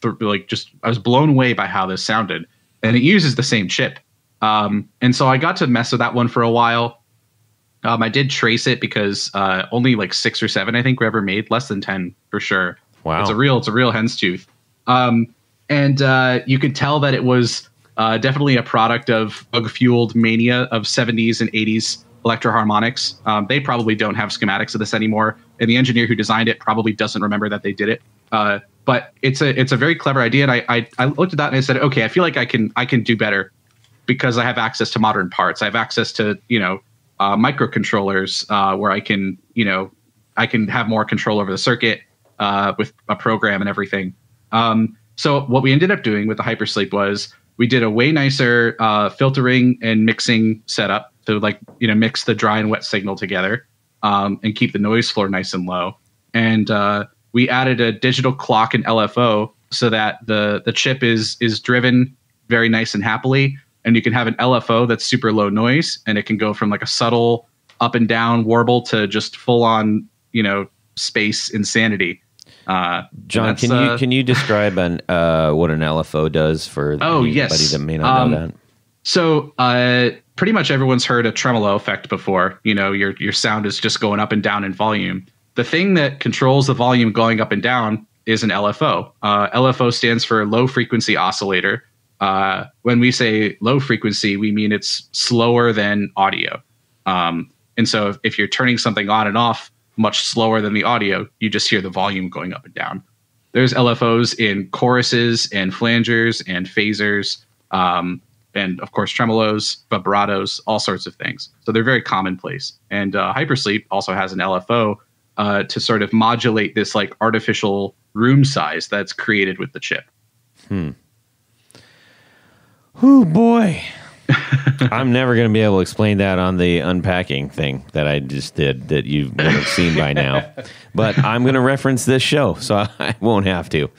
was blown away by how this sounded. And it uses the same chip. And so I got to mess with that one for a while. I did trace it because only like 6 or 7, I think, were ever made. Less than 10 for sure. Wow. It's a real hen's tooth. And you could tell that it was definitely a product of bug-fueled mania of 70s and 80s electroharmonics. They probably don't have schematics of this anymore, and the engineer who designed it probably doesn't remember that they did it. But it's a very clever idea, and I looked at that and I said, okay, I feel like I can do better because I have access to modern parts. I have access to microcontrollers where I can have more control over the circuit with a program and everything. So what we ended up doing with the Hypersleep was we did a way nicer filtering and mixing setup to mix the dry and wet signal together and keep the noise floor nice and low. And we added a digital clock and LFO so that the chip is driven very nice and happily. And you can have an LFO that's super low noise, and it can go from like a subtle up and down warble to just full on, space insanity. John, can you describe what an LFO does for anybody that may not know that? So pretty much everyone's heard a tremolo effect before. Your sound is just going up and down in volume. The thing that controls the volume going up and down is an LFO. LFO stands for low frequency oscillator. When we say low frequency, we mean it's slower than audio. And so if you're turning something on and off much slower than the audio, you just hear the volume going up and down. There's LFOs in choruses and flangers and phasers, and of course tremolos, vibratos, all sorts of things. So they're very commonplace. And Hypersleep also has an LFO to sort of modulate this like artificial room size that's created with the chip. Oh boy. I'm never going to be able to explain that on the unpacking thing that I just did that you would have seen by now. But I'm going to reference this show, so I won't have to.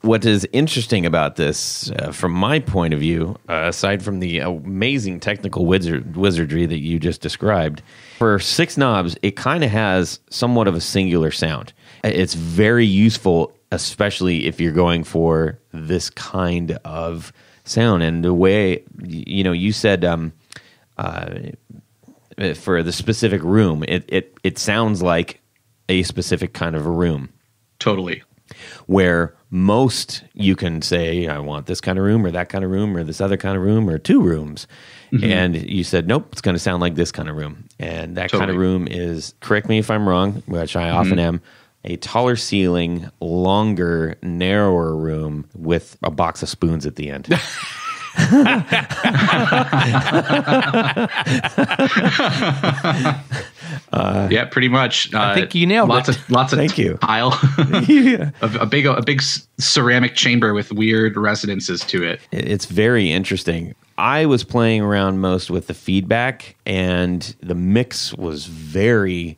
What is interesting about this, from my point of view, aside from the amazing technical wizardry that you just described, for 6 knobs, it kind of has somewhat of a singular sound. It's very useful, especially if you're going for this kind of sound. And the way you said for the specific room, it sounds like a specific kind of a room. Totally. Where most you can say, I want this kind of room or that kind of room or this other kind of room or 2 rooms. Mm-hmm. And you said, nope, it's going to sound like this kind of room. And that kind of room is, correct me if I'm wrong, which I often am, a taller ceiling, longer, narrower room with a box of spoons at the end. Yeah, pretty much. I think you nailed it. Lots of Thank you. tile. Yeah. a big ceramic chamber with weird resonances to it. It's very interesting. I was playing around most with the feedback, and the mix was very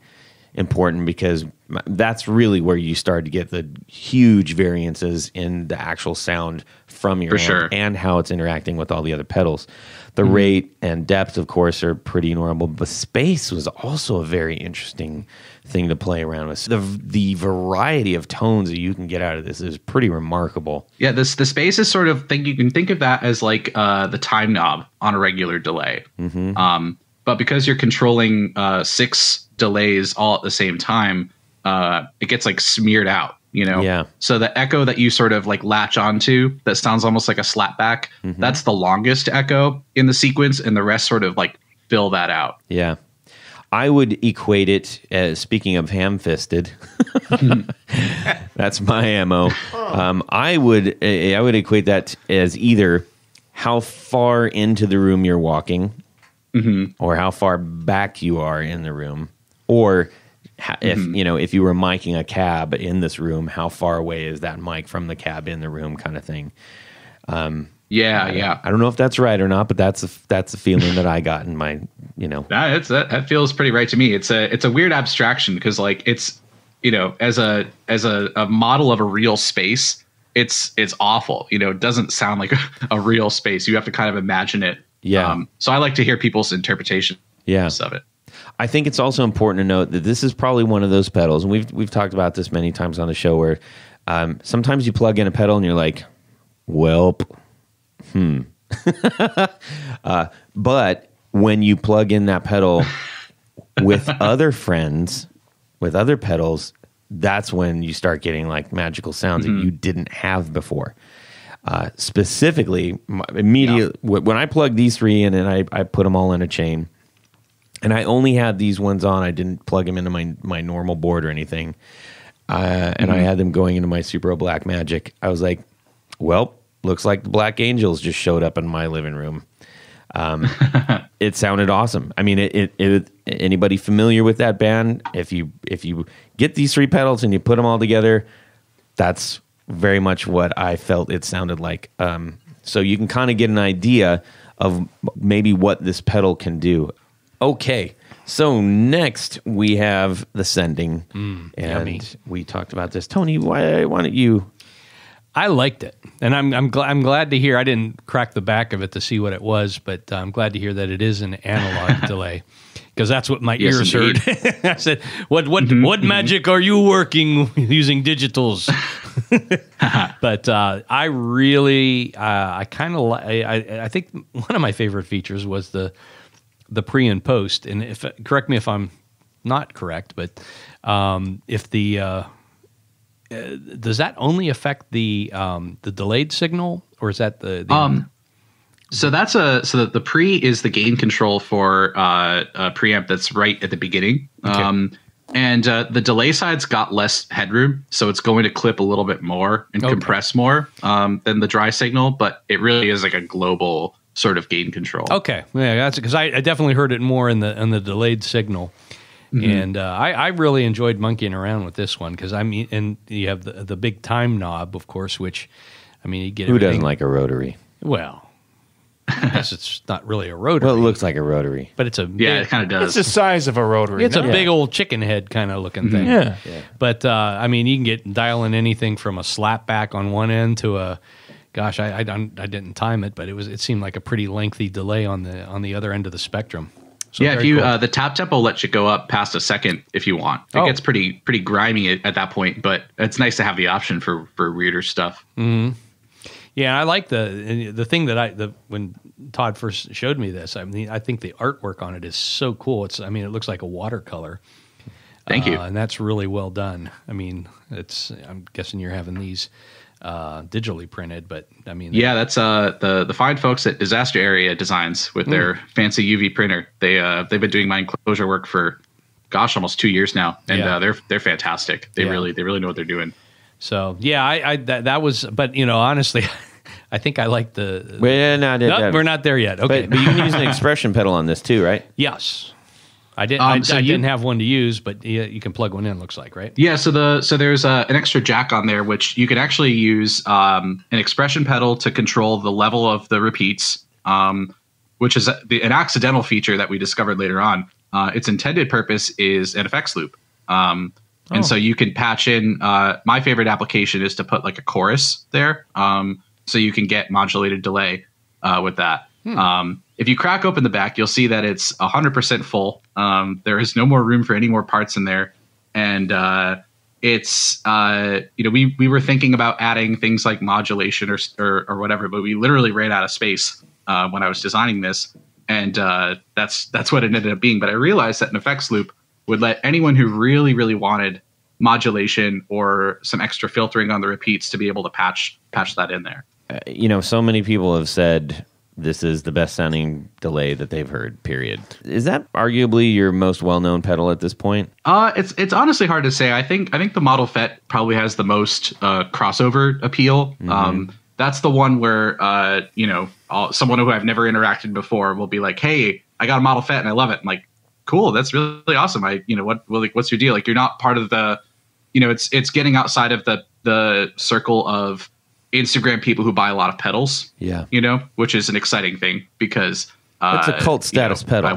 important because that's really where you start to get the huge variances in the actual sound from your amp and how it's interacting with all the other pedals. The rate and depth, of course, are pretty normal, but space was also a very interesting thing to play around with. The variety of tones that you can get out of this is pretty remarkable. Yeah, the space is sort of you can think of that as like the time knob on a regular delay. Mm-hmm. But because you're controlling 6 delays all at the same time, it gets like smeared out, Yeah. So the echo that you sort of like latch onto that sounds almost like a slapback, that's the longest echo in the sequence, and the rest sort of like fill that out. Yeah. I would equate it as, speaking of ham-fisted, that's my MO. I would equate that as either how far into the room you're walking, or how far back you are in the room, or if you were miking a cab in this room, how far away is that mic from the cab in the room, kind of thing. Yeah. I don't know if that's right or not, but that's a feeling that I got in my, That feels pretty right to me. It's a weird abstraction because like it's, as a model of a real space, it's awful. It doesn't sound like a real space. You have to kind of imagine it. Yeah. So I like to hear people's interpretation of it. I think it's also important to note that this is probably one of those pedals, and we've talked about this many times on the show, where sometimes you plug in a pedal and you're like, welp, but when you plug in that pedal with other friends, with other pedals, that's when you start getting like magical sounds that you didn't have before. Specifically, immediately when I plugged these three in and I put them all in a chain, and I only had these ones on. I didn't plug them into my normal board or anything, and I had them going into my Super Black Magic. I was like, well, looks like the Black Angels just showed up in my living room. It sounded awesome. I mean, it anybody familiar with that band? If you get these three pedals and you put them all together, that's very much what I felt it sounded like. So you can kind of get an idea of maybe what this pedal can do. Okay, so next we have the sending, and yummy. we talked about this. Tony, why don't you? I liked it, and I'm glad to hear. I didn't crack the back of it to see what it was, but I'm glad to hear that it is an analog delay, because that's what my ears indeed. heard. I said, "What magic are you working using digitals?" But I really, I kind of, I think one of my favorite features was the pre and post. And if correct me if I'm not correct, but if the does that only affect the delayed signal, or is that the So the pre is the gain control for a preamp that's right at the beginning. Okay. And the delay side's got less headroom, so it's going to clip a little bit more and compress more than the dry signal, but it really is like a global sort of gain control. Okay, yeah, that's because I definitely heard it more in the delayed signal, and I really enjoyed monkeying around with this one, because I mean, and you have the big time knob, of course, which I mean, you get Who everything. doesn't like a rotary? Well, I guess it's not really a rotary. Well, it looks like a rotary. but it's a Yeah, big, it kind of does. It's the size of a rotary. it's a no? big old chicken head kind of looking thing. Yeah. But I mean, you can get dialing anything from a slap back on one end to a, gosh, I didn't time it, but it seemed like a pretty lengthy delay on the other end of the spectrum. So yeah, if very you cool. the tap tempo lets you go up past a second if you want. It gets pretty grimy at that point, but it's nice to have the option for weirder stuff. Yeah, I like the thing that when Todd first showed me this. I mean, I think the artwork on it is so cool. It looks like a watercolor. Thank you. And that's really well done. I mean, I'm guessing you're having these digitally printed, but I mean, Yeah, that's the fine folks at Disaster Area Designs with their fancy UV printer. They've been doing my enclosure work for almost 2 years now, and they're fantastic. They really know what they're doing. So yeah, that was, but honestly, I think I like the. We're not there yet. Okay, but you can use an expression pedal on this too, right? yes, I did. I So didn't have one to use, but you can plug one in. Looks like, right? Yeah, so there's an extra jack on there, which you can actually use an expression pedal to control the level of the repeats, which is an accidental feature that we discovered later on. Its intended purpose is an effects loop. And so you can patch in, my favorite application is to put like a chorus there. So you can get modulated delay with that. If you crack open the back, you'll see that it's 100% full. There is no more room for any more parts in there. And it's, we were thinking about adding things like modulation or whatever, but we literally ran out of space when I was designing this. And that's what it ended up being. But I realized that an effects loop would let anyone who really, really wanted modulation or some extra filtering on the repeats to be able to patch that in there. So many people have said this is the best sounding delay that they've heard, period. Is that arguably your most well-known pedal at this point? It's honestly hard to say. I think the Model FET probably has the most crossover appeal. That's the one where, someone who I've never interacted before will be like, hey, I got a Model FET and I love it. I'm like, cool, that's really awesome. What's your deal? Like, you're not part of the, it's getting outside of the circle of Instagram people who buy a lot of pedals. Yeah. Which is an exciting thing because it's a cult status pedal.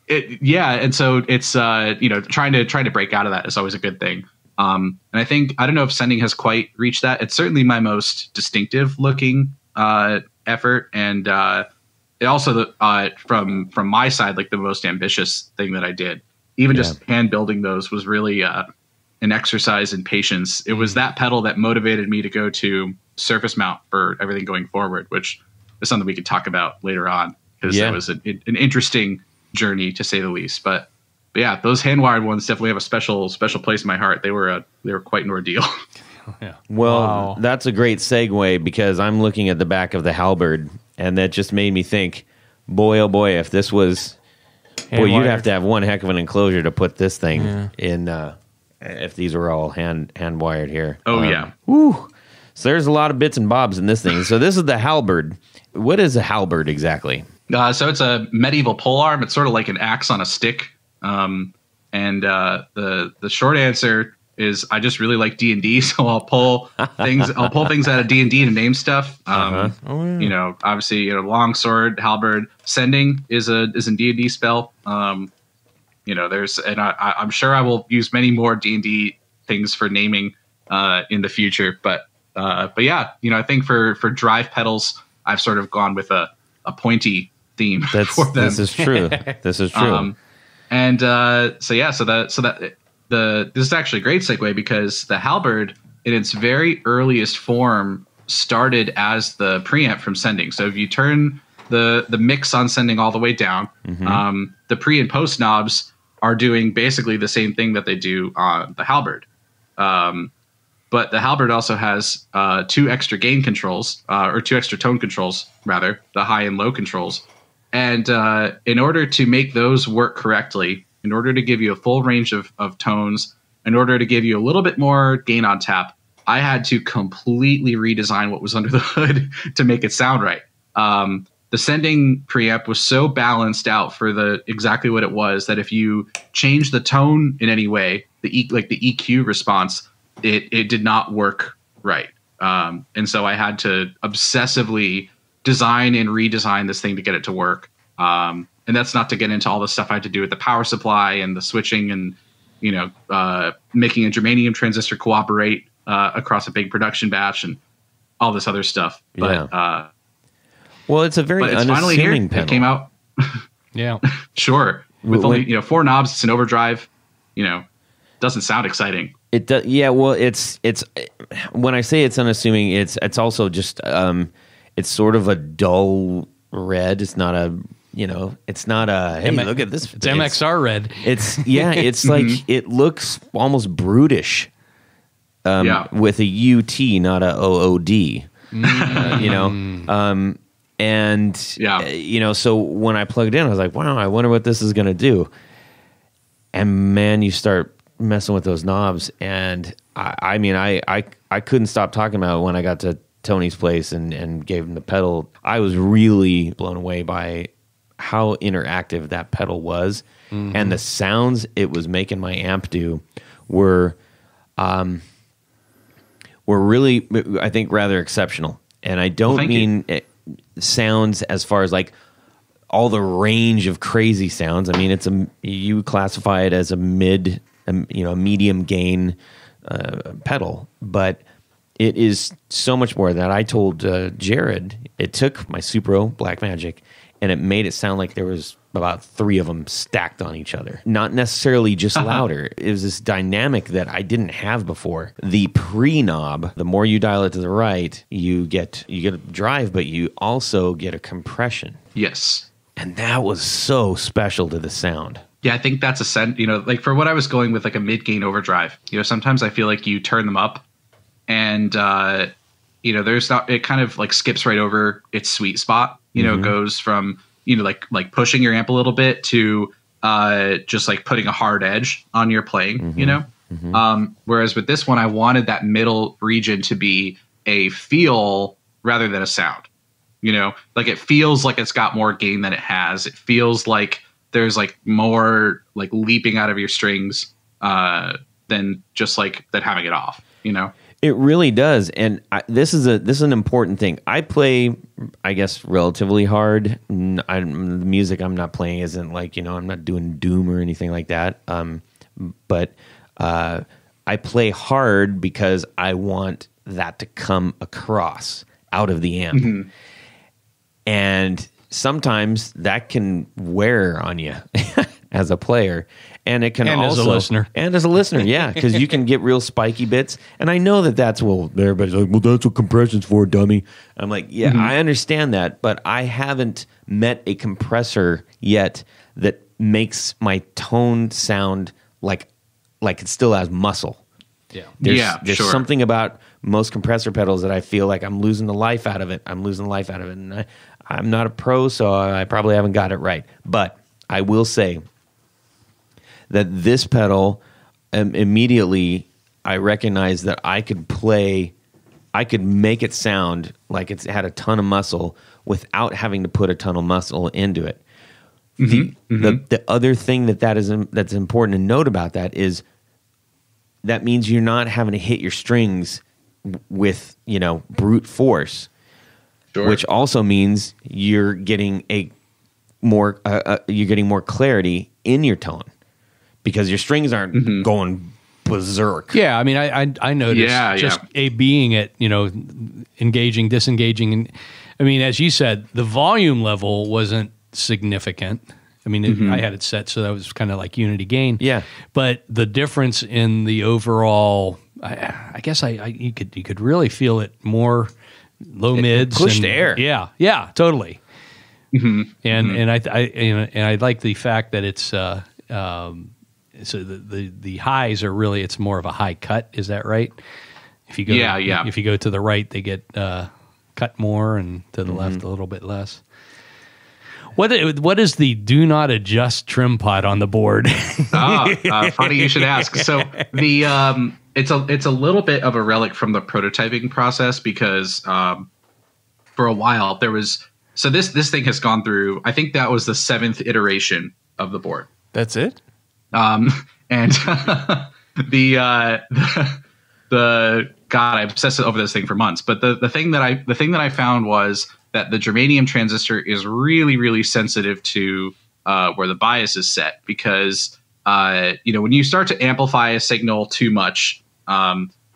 And so it's trying to break out of that is always a good thing. And I don't know if Sending has quite reached that. It's certainly my most distinctive looking effort, and it also from my side, like the most ambitious thing that I did. Even just hand building those was really an exercise in patience. It was that pedal that motivated me to go to surface mount for everything going forward, which is something we could talk about later on, because it was an interesting journey to say the least. But yeah, those hand wired ones definitely have a special place in my heart. They were quite an ordeal. Yeah. Well, Wow. that's a great segue because I'm looking at the back of the halberd, and that just made me think, boy, oh boy, if this was, boy, you'd have to have one heck of an enclosure to put this thing in. If these were all hand wired here. Oh yeah. Whew. So there's a lot of bits and bobs in this thing. So this is the halberd. What is a halberd exactly? So it's a medieval polearm. It's sort of like an axe on a stick. And the short answer is I just really like D&D, so I'll pull things. I'll pull things out of D&D to name stuff. You know, obviously, you know, long sword, halberd. Sending is a D&D spell. You know, I'm sure I will use many more D&D things for naming in the future. But yeah, you know, I think for drive pedals, I've sort of gone with a pointy theme for them. This is true. This is true. This is actually a great segue because the halberd in its very earliest form started as the preamp from Sending. So if you turn the mix on Sending all the way down, the pre and post knobs are doing basically the same thing that they do on the halberd. But the halberd also has 2 extra gain controls, or 2 extra tone controls, rather, the high and low controls. And in order to make those work correctly, in order to give you a full range of tones, in order to give you a little bit more gain on tap, I had to completely redesign what was under the hood to make it sound right. The Sending preamp was so balanced out for exactly what it was that if you change the tone in any way, the EQ response, it did not work right. And so I had to obsessively design and redesign this thing to get it to work. And that's not to get into all the stuff I had to do with the power supply and the switching and, you know, making a germanium transistor cooperate across a big production batch and all this other stuff. But, well, it's a very but it's finally here. pedal. It came out. Yeah. Sure. With only 4 knobs, it's an overdrive. You know, doesn't sound exciting. It does. Yeah. Well, it's when I say it's unassuming, it's also just it's sort of a dull red. It's not a. You know, it's not a, hey, look at this. It's MXR red. It's like, it looks almost brutish with a UT, not a OOD, you know? You know, so when I plugged in, I was like, wow, I wonder what this is going to do. And man, you start messing with those knobs. And I couldn't stop talking about it when I got to Tony's place and gave him the pedal. I was really blown away by how interactive that pedal was, and the sounds it was making my amp do were really, I think, rather exceptional. And I don't mean sounds as far as like all the range of crazy sounds. I mean, you classify it as a medium gain pedal, but it is so much more than that. I told Jared, it took my Supro Blackmagic and it made it sound like there was about 3 of them stacked on each other. Not necessarily just louder. It was this dynamic that I didn't have before. The pre-knob, the more you dial it to the right, you get a drive, but you also get a compression. Yes. And that was so special to the sound. Yeah, I think that's you know, like for what I was going with, like a mid-gain overdrive. You know, sometimes I feel like you turn them up and, you know, it kind of like skips right over its sweet spot. You know, goes from, you know, like pushing your amp a little bit to just like putting a hard edge on your playing, you know? Whereas with this one, I wanted that middle region to be a feel rather than a sound. You know, like it feels like it's got more gain than it has. It feels like there's like more like leaping out of your strings than just like that having it off, you know? It really does, and this is an important thing. I play, I guess, relatively hard. The music I'm not playing isn't like, you know, I'm not doing doom or anything like that. But I play hard because I want that to come across out of the amp, and sometimes that can wear on you as a player. And it can also, as a listener. And as a listener, yeah, because you can get real spiky bits. And I know that's, well, everybody's like, well, that's what compression's for, dummy. I'm like, yeah, I understand that, but I haven't met a compressor yet that makes my tone sound like it still has muscle. Yeah. There's sure. something about most compressor pedals that I feel like I'm losing the life out of it. And I'm not a pro, so I probably haven't got it right. But I will say that this pedal, immediately I recognized that I could make it sound like it's had a ton of muscle without having to put a ton of muscle into it. The other thing that's important to note about that is that means you're not having to hit your strings with, brute force, which also means you're getting more clarity in your tone because your strings aren't going berserk. Yeah, I mean, I noticed being it, engaging, disengaging, and I mean, as you said, the volume level wasn't significant. I mean, I had it set so that was kind of like unity gain. Yeah, but the difference in the overall, I guess you could really feel it more low mids, pushed air. Yeah, totally. And I like the fact that it's so the highs are really, it's more of a high cut. Is that right? If you go, if you go to the right, they get cut more, and to the left a little bit less. What is the do not adjust trim pot on the board? Funny you should ask. So the it's a little bit of a relic from the prototyping process because for a while there was this thing has gone through, I think that was the 7th iteration of the board. That's it. And the God, I obsessed over this thing for months. But the thing that I found was that the germanium transistor is really, really sensitive to where the bias is set because when you start to amplify a signal too much,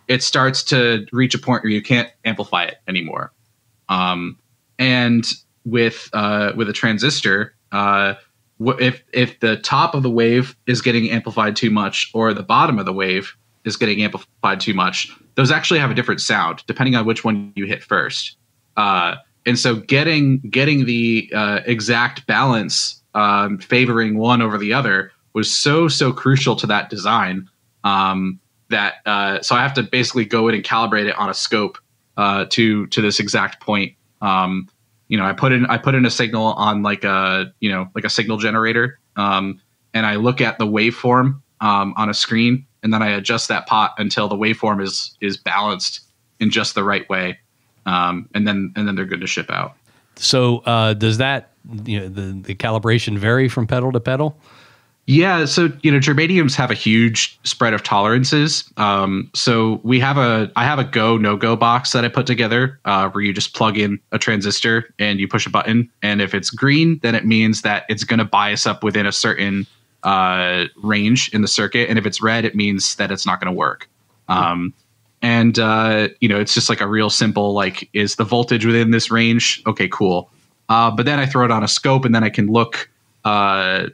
it starts to reach a point where you can't amplify it anymore. And with a transistor, if the top of the wave is getting amplified too much or the bottom of the wave is getting amplified too much, those actually have a different sound depending on which one you hit first. And so getting the exact balance favoring one over the other was so crucial to that design that so I have to basically go in and calibrate it on a scope to this exact point. I put in a signal on like a signal generator, and I look at the waveform on a screen, and then I adjust that pot until the waveform is balanced in just the right way, and then they're good to ship out. So does that the calibration vary from pedal to pedal? Yeah, so germaniums have a huge spread of tolerances. So I have a go no go box that I put together where you just plug in a transistor and you push a button, and if it's green, then it means that it's going to bias up within a certain range in the circuit, and if it's red, it means that it's not going to work. It's just like a real simple like, is the voltage within this range? Okay, cool. But then I throw it on a scope, and then I can look at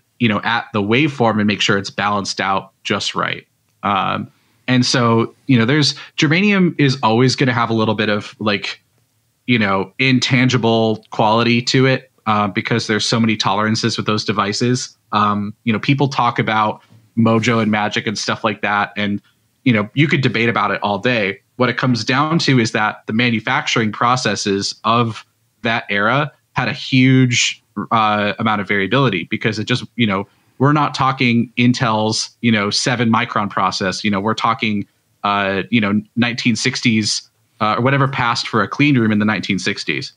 the waveform and make sure it's balanced out just right. And so, there's germanium is always going to have a little bit of like, intangible quality to it because there's so many tolerances with those devices. People talk about Mojo and Magic and stuff like that. And, you could debate about it all day. What it comes down to is that the manufacturing processes of that era had a huge amount of variability because it just, we're not talking Intel's, 7 micron process, we're talking, 1960s or whatever passed for a clean room in the 1960s,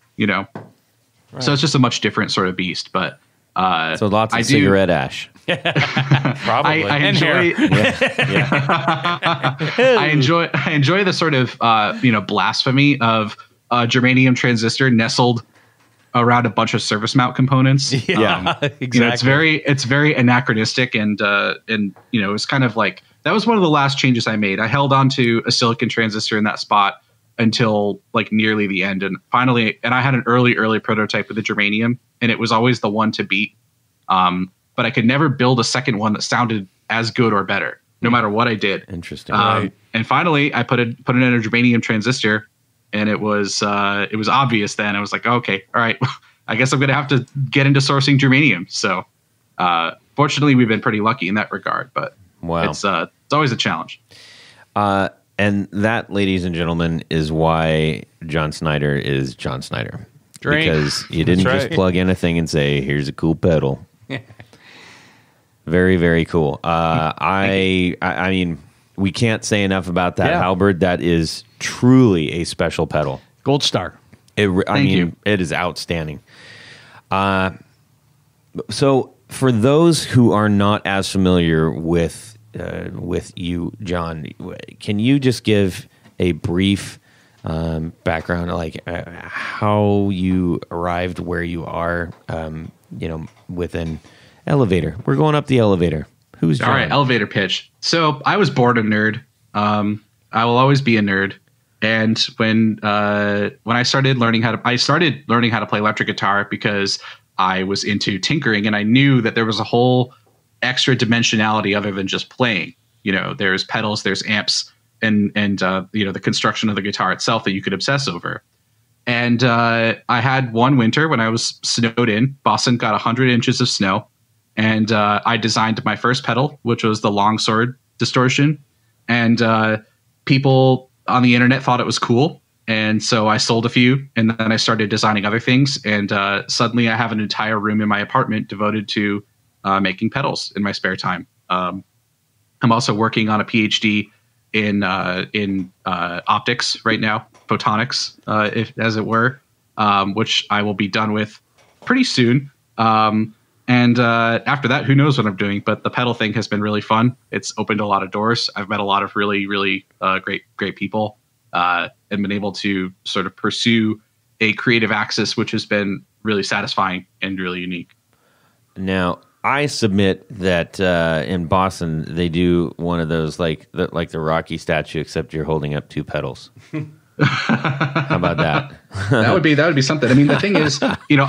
Right. So it's just a much different sort of beast, but so lots of cigarette ash. Probably. I enjoy. I enjoy the sort of blasphemy of a germanium transistor nestled around a bunch of surface mount components. Exactly. It's very anachronistic, and it's kind of like that was one of the last changes I made. I held on to a silicon transistor in that spot until like nearly the end, and finally, and I had an early prototype with the germanium, and it was always the one to beat. But I could never build a second one that sounded as good or better, no matter what I did. Interesting. Right. And finally, I put in a germanium transistor, and it was obvious then. I was like, okay, all right, I guess I'm going to have to get into sourcing germanium. So fortunately, we've been pretty lucky in that regard. But Wow. it's always a challenge. And that, ladies and gentlemen, is why John Snyder is John Snyder. Drink. Because you didn't That's just right. plug in a thing and say, here's a cool pedal. Very, very cool. I mean, we can't say enough about that Yeah. halberd. That is truly a special pedal. Gold star. Thank you. It is outstanding. So for those who are not as familiar with you, John, can you just give a brief background, like how you arrived where you are, with an elevator? We're going up the elevator. Who's John? All right, elevator pitch. So I was born a nerd. I will always be a nerd. And when I started learning how to play electric guitar because I was into tinkering, and I knew that there was a whole extra dimensionality other than just playing. There's pedals, there's amps, and the construction of the guitar itself that you could obsess over. And I had one winter when I was snowed in. Boston got 100 inches of snow, and I designed my first pedal, which was the longsword distortion. And people on the internet thought it was cool. And so I sold a few, and then I started designing other things. And suddenly I have an entire room in my apartment devoted to making pedals in my spare time. I'm also working on a PhD in optics right now, photonics, as it were, which I will be done with pretty soon. And after that, who knows what I'm doing? But the pedal thing has been really fun. It's opened a lot of doors. I've met a lot of really, really great people, and been able to sort of pursue a creative axis, which has been really satisfying and really unique. Now, I submit that in Boston they do one of those like the Rocky statue, except you're holding up two pedals. How about that? That would be something. I mean, the thing is, there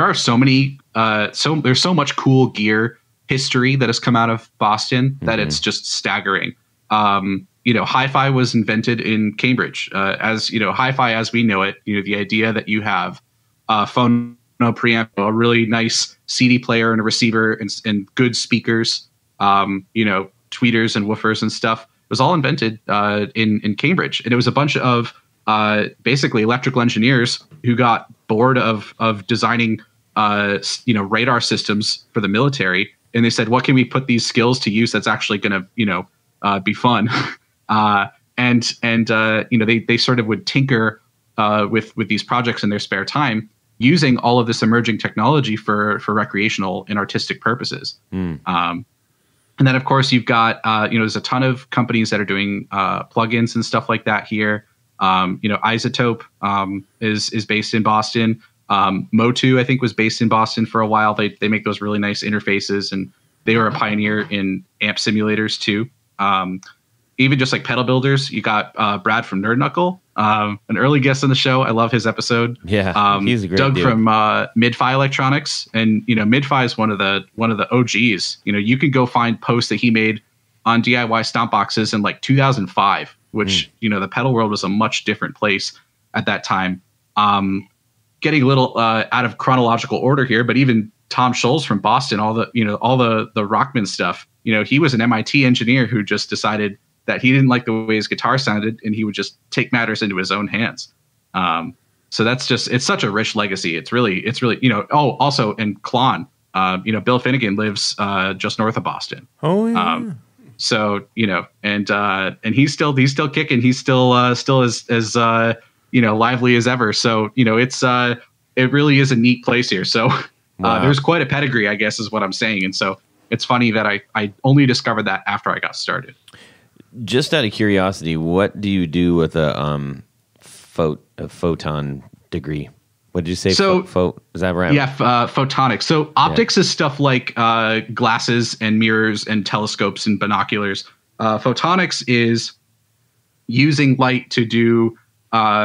are so many, there's so much cool gear history that has come out of Boston that it's just staggering. Hi-fi was invented in Cambridge. Hi-fi as we know it, the idea that you have a phone preamp, a really nice CD player and a receiver and good speakers, tweeters and woofers and stuff, was all invented in Cambridge. And it was a bunch of basically electrical engineers who got bored of designing radar systems for the military, and they said, what can we put these skills to use that's actually going to be fun? They sort of would tinker with these projects in their spare time, using all of this emerging technology for recreational and artistic purposes. And then, of course, you've got, there's a ton of companies that are doing plugins and stuff like that here. Isotope is based in Boston. Motu, I think, was based in Boston for a while. They make those really nice interfaces, and they were a pioneer in amp simulators too. Even just like pedal builders, you got Brad from Nerd Knuckle, an early guest on the show. I love his episode. Yeah, he's a great Doug dude. from Midfi Electronics, and Midfi is one of the OGs. You can go find posts that he made on DIY stomp boxes in like 2005, which the pedal world was a much different place at that time. Getting a little out of chronological order here, but even Tom Scholes from Boston, all the Rockman stuff. He was an MIT engineer who just decided that he didn't like the way his guitar sounded, and he would just take matters into his own hands. So it's such a rich legacy. It's really, also in Klon, Bill Finnegan lives just north of Boston. Oh yeah. And he's still kicking. He's still as lively as ever. So, it really is a neat place here. So Wow. there's quite a pedigree, I guess, is what I'm saying. And so it's funny that I only discovered that after I got started. Just out of curiosity, what do you do with a photon degree? What did you say? So- is that right? Yeah, photonics. So optics is stuff like glasses and mirrors and telescopes and binoculars. Photonics is using light to do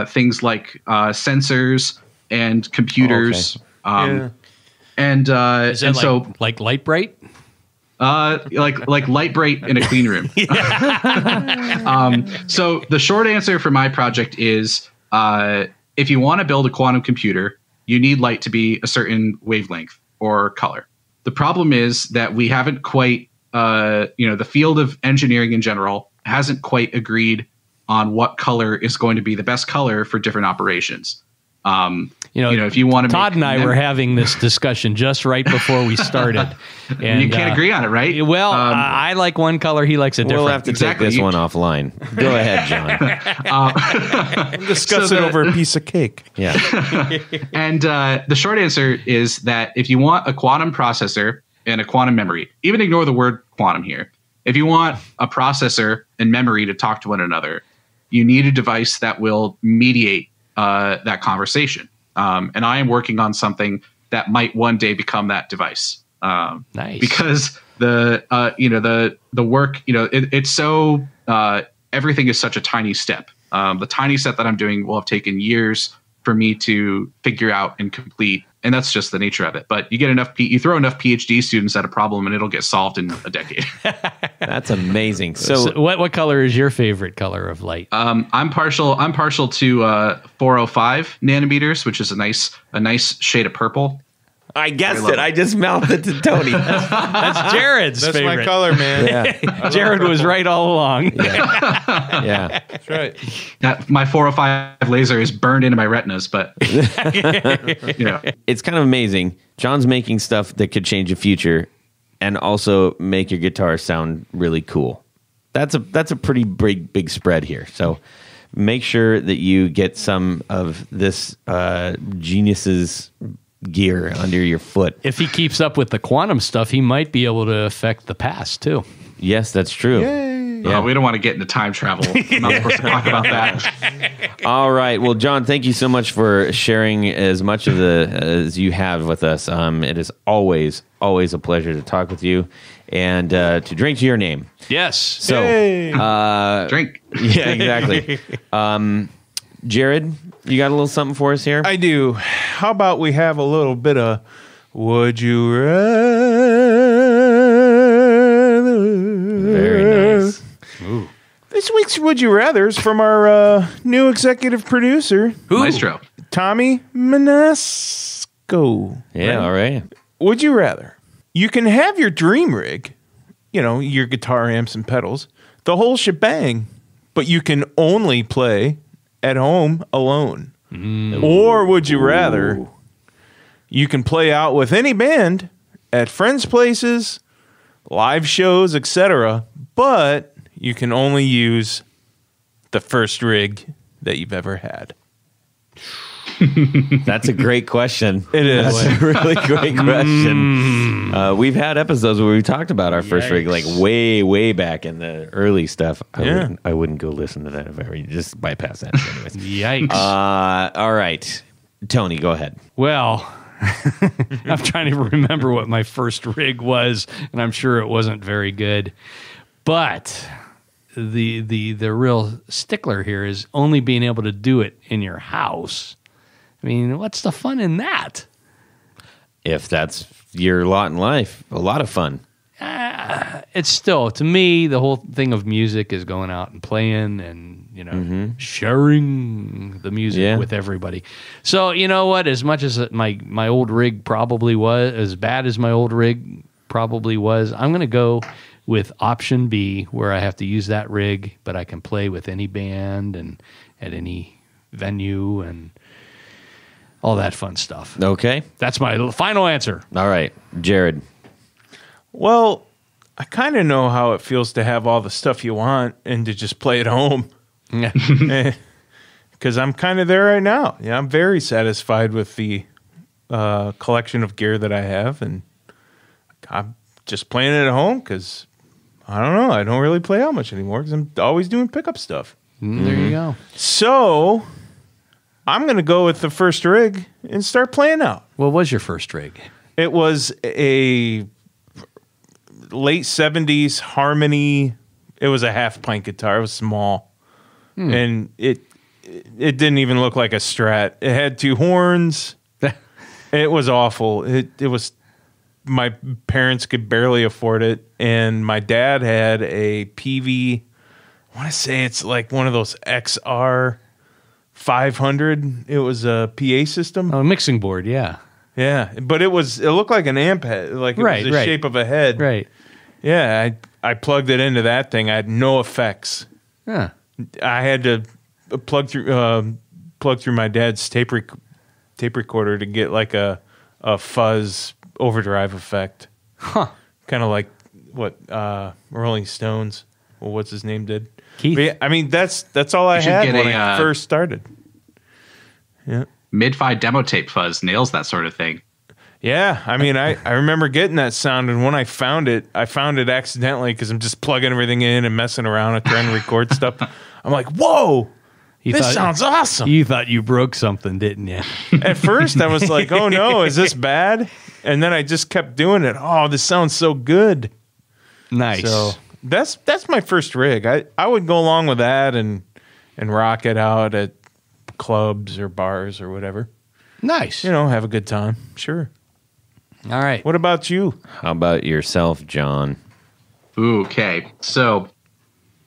things like sensors and computers. Yeah. And Is that and so like light bright? like light bright in a clean room. So the short answer for my project is if you want to build a quantum computer, you need light to be a certain wavelength. or color. The problem is that we haven't quite, the field of engineering in general hasn't quite agreed on what color is going to be the best color for different operations. If you want to, Todd and I were having this discussion just right before we started, and you can't agree on it, right? Well, I like one color; he likes a different. We'll have to take this one offline. Go ahead, John. Discuss it over a piece of cake. Yeah. And the short answer is that if you want a quantum processor and a quantum memory, even ignore the word quantum here. If you want a processor and memory to talk to one another, you need a device that will mediate that conversation. And I am working on something that might one day become that device. Nice. Because the work, it's so, everything is such a tiny step. The tiny step that I'm doing will have taken years for me to figure out and complete. And that's just the nature of it. But you get you throw enough PhD students at a problem and it'll get solved in a decade. That's amazing. So what color is your favorite color of light? I'm partial to 405 nanometers, which is a nice shade of purple. I guessed it. I just mouthed it to Tony. That's Jared's That's favorite. my color, man. Yeah. Jared was right all along. Yeah. That's right. My 405 laser is burned into my retinas, but It's kind of amazing. John's making stuff that could change the future and also make your guitar sound really cool. That's a pretty big spread here. So make sure that you get some of this genius's gear under your foot. If he keeps up with the quantum stuff, he might be able to affect the past too. Yes, that's true. yeah, we don't want to get into time travel. I'm not supposed to talk about that. All right. Well, John, thank you so much for sharing as much of as you have with us. It is always a pleasure to talk with you and to drink to your name. Yes. So, Drink. yeah, exactly. Jared, you got a little something for us here? I do. How about we have a little bit of Would You Rather? Very nice. Ooh. This week's Would You Rather is from our new executive producer, Maestro. Tommy Manasco. Yeah, all right. Would you rather? You can have your dream rig, your guitar amps and pedals, the whole shebang, but you can only play at home alone. Or would you rather you can play out with any band at friends' places, live shows, etc., but you can only use the first rig that you've ever had? That's a great question. It is. That's a really great question. We've had episodes where we talked about our first rig, like way back in the early stuff. I wouldn't go listen to that if I were you. Just bypass that. Anyways. Yikes. All right. Tony, go ahead. Well, I'm trying to remember what my first rig was, and I'm sure it wasn't very good. But the real stickler here is only being able to do it in your house. I mean, what's the fun in that? If that's your lot in life, a lot of fun. It's still, to me, the whole thing of music is going out and playing and, sharing the music with everybody. So, you know what? As much as my old rig probably was, as bad as my old rig probably was, I'm going to go with option B, where I have to use that rig, but I can play with any band and at any venue and all that fun stuff. Okay. That's my final answer. All right. Jared. Well, I kind of know how it feels to have all the stuff you want and to just play at home. Because I'm kind of there right now. Yeah, I'm very satisfied with the collection of gear that I have, and I'm just playing it at home because I don't know. I don't really play out much anymore because I'm always doing pickup stuff. There you go. So I'm going to go with the first rig and start playing out. What was your first rig? It was a late 70s Harmony. It was a half pint guitar. It was small. And it didn't even look like a Strat. It had two horns. It was awful. It was, my parents could barely afford it. And my dad had a PV, I want to say it's like one of those XR 500. It was a PA system. Oh, mixing board, yeah. Yeah, but it looked like an amp head, like it was the shape of a head. Right. Yeah, I plugged it into that thing. I had no effects. Yeah. I had to plug through my dad's tape recorder to get like a fuzz overdrive effect. Huh. Kind of like what Rolling Stones. Well, what's his name did? Keith. But yeah, I mean, that's all I had when I first started. Yeah. Mid-fi demo tape fuzz nails that sort of thing. Yeah, I mean, I remember getting that sound, and when I found it accidentally because I'm just plugging everything in and messing around and trying to record stuff. I'm like, whoa, this sounds awesome. You thought you broke something, didn't you? At first, I was like, oh no, is this bad? And then I just kept doing it. Oh, this sounds so good. Nice. So that's my first rig. I would go along with that and rock it out at clubs or bars or whatever. Nice. Have a good time. Sure. All right. What about you? How about yourself, John? Okay. So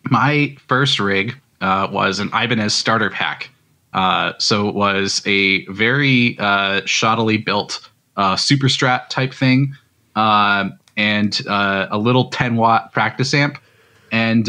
my first rig was an Ibanez starter pack. So it was a very shoddily built super strat type thing and a little 10-watt practice amp. And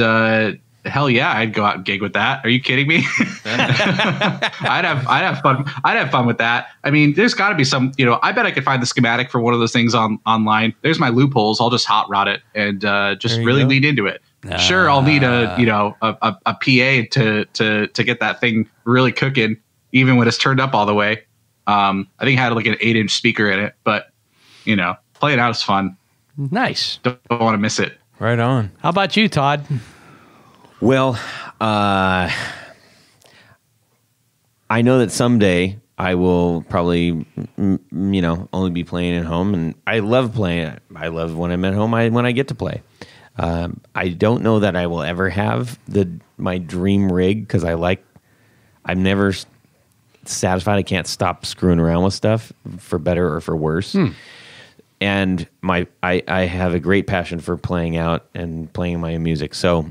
hell yeah, I'd go out and gig with that. Are you kidding me? I'd have fun. I'd have fun with that. I mean, there's got to be some. I bet I could find the schematic for one of those things online. There's my loopholes. I'll just hot rod it and just really lean into it. Sure, I'll need a PA to get that thing really cooking, even when it's turned up all the way. I think it had like an 8-inch speaker in it, but playing out is fun. Nice. Don't want to miss it. Right on. How about you, Todd? Well, I know that someday I will probably, only be playing at home, and I love playing. I love when I'm at home. When I get to play. I don't know that I will ever have my dream rig because I'm never satisfied. I can't stop screwing around with stuff for better or for worse. And I have a great passion for playing out and playing my music. So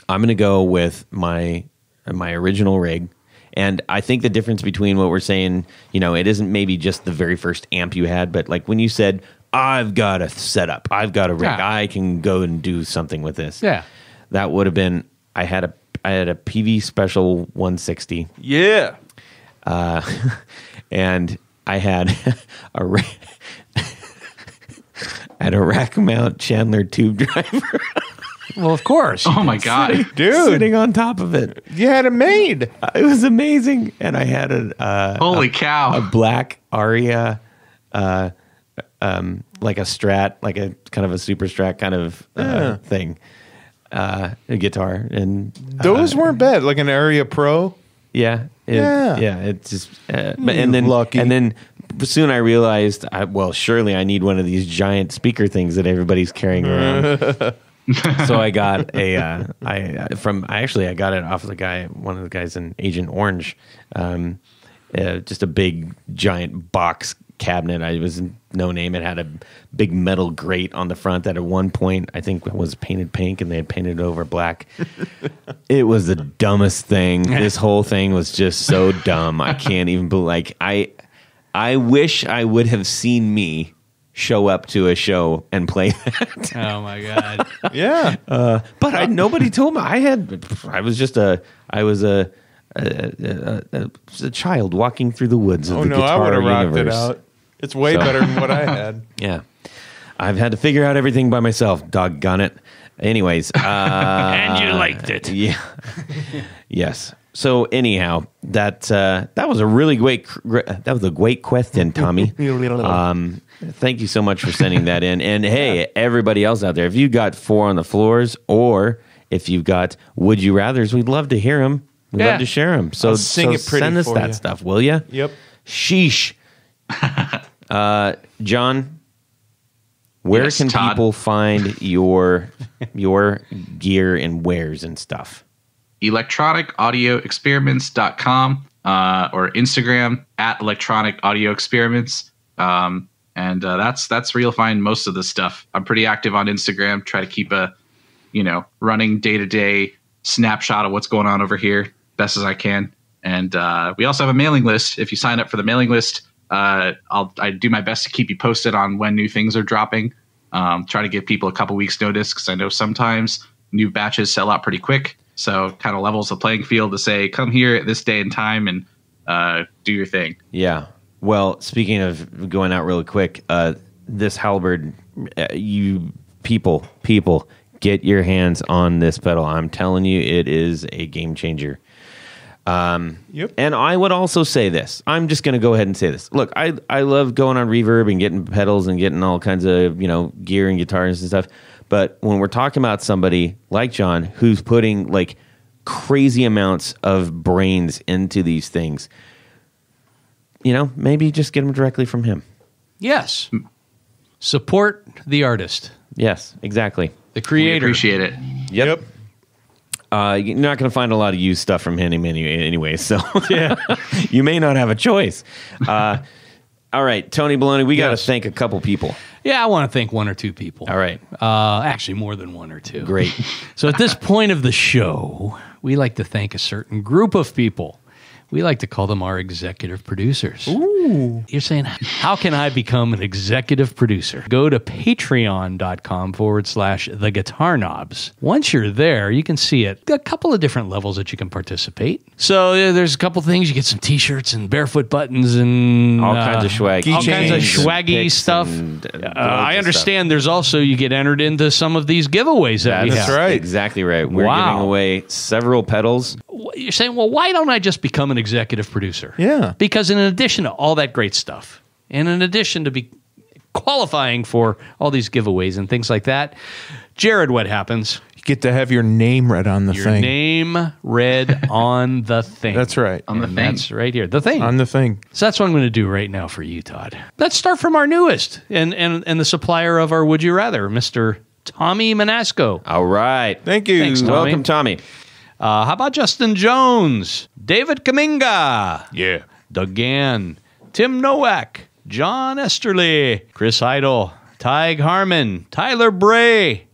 I'm going to go with my original rig. And I think the difference between what we're saying, it isn't maybe just the very first amp you had, but like when you said, I've got a setup, I've got a rig, I can go and do something with this. Yeah. That would have been, I had a PV Special 160. Yeah. And I had a rack mount Chandler tube driver. Well, of course. Oh my God, dude. Sitting on top of it. You had it made. It was amazing. And I had holy cow, a black Aria, like a Strat, like a kind of a super Strat kind of thing, a guitar. And those weren't bad. Like an Aria Pro. Yeah. It's just, and then lucky. And then soon I realized, surely I need one of these giant speaker things that everybody's carrying around. So I got I got it off one of the guys in Agent Orange, just a big giant box cabinet. It was no name. It had a big metal grate on the front that at one point I think was painted pink and they had painted it over black. It was the dumbest thing. This whole thing was just so dumb. I can't even believe. I wish I would have seen me show up to a show and play that. Oh my God. Yeah. But nobody told me. I was a child walking through the woods of the guitar I would have rocked universe. it out. It's way better than what I had. Yeah. I've had to figure out everything by myself. Doggone it. Anyways. And you liked it. Yeah. Yes. So anyhow, that was a really great question, Tommy. Thank you so much for sending that in. And hey, everybody else out there, if you got 4 on the floors, or if you've got would you rather's, we'd love to hear them. We'd love to share them. So I'll sing it pretty send us for that you. stuff, will you? Yep. Sheesh. John, where Yes, can Todd. people find your gear and wares and stuff? electronicaudioexperiments.com or Instagram at electronicaudioexperiments. And that's where you'll find most of the stuff. I'm pretty active on Instagram, try to keep a, running day-to-day snapshot of what's going on over here best as I can. And we also have a mailing list. If you sign up for the mailing list, I do my best to keep you posted on when new things are dropping. Try to give people a couple weeks notice because I know sometimes new batches sell out pretty quick. So kind of levels the playing field to say, come here at this day and time and do your thing. Yeah. Well, speaking of going out really quick, this halberd, you people, get your hands on this pedal. I'm telling you, it is a game changer. Yep. And I would also say this. I'm just going to go ahead and say this. Look, I love going on Reverb and getting pedals and getting all kinds of, gear and guitars and stuff. But when we're talking about somebody like John who's putting like crazy amounts of brains into these things, maybe just get them directly from him. Yes. Support the artist, Yes, exactly. the We creator. appreciate it. Yep. You're not going to find a lot of used stuff from him anyway, so you may not have a choice. All right, Tony Baloney, we got to Yes. thank a couple people. Yeah, I want to thank one or two people. All right. Actually, more than one or two. Great. So at this point of the show, we like to thank a certain group of people. We like to call them our executive producers. Ooh. You're saying, how can I become an executive producer? Go to patreon.com/the guitar knobs. Once you're there, you can see it. A couple of different levels that you can participate. So there's a couple things. You get some t-shirts and barefoot buttons and All kinds of swag. all kinds of Keychains. swaggy stuff. I understand there's also, you get entered into some of these giveaways that we That's have. right. Exactly right. We're Wow. giving away several pedals. You're saying, well, why don't I just become an executive producer? Yeah. Because in addition to all that great stuff, and in addition to be qualifying for all these giveaways and things like that, Jared, what happens? You get to have your name read on the Your thing. name read on the thing. That's right. On the And thing. that's right here. The thing. On the thing. So that's what I'm going to do right now for you, Todd. Let's start from our newest and the supplier of our Would You Rather, Mr. Tommy Manasco. All right. Thank you. Thanks, Tom. Welcome, Tommy. How about Justin Jones, David Kaminga, Yeah. Doug Gann, Tim Novak, John Esterly, Chris Heidel, Tig Harmon, Tyler Bray,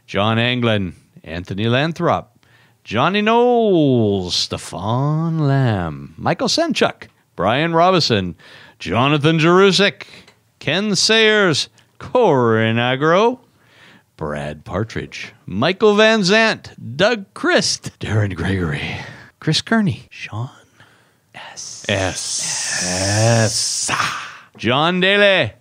John Anglin, Anthony Lathrop, Johnny Knowles, Stefan Lamb, Michael Senchuk, Brian Robison, Jonathan Jerusik, Ken Sayers, Corin Agro, Brad Partridge, Michael Van Zant, Doug Christ, Darren Gregory, Chris Kearney, Sean John Daly,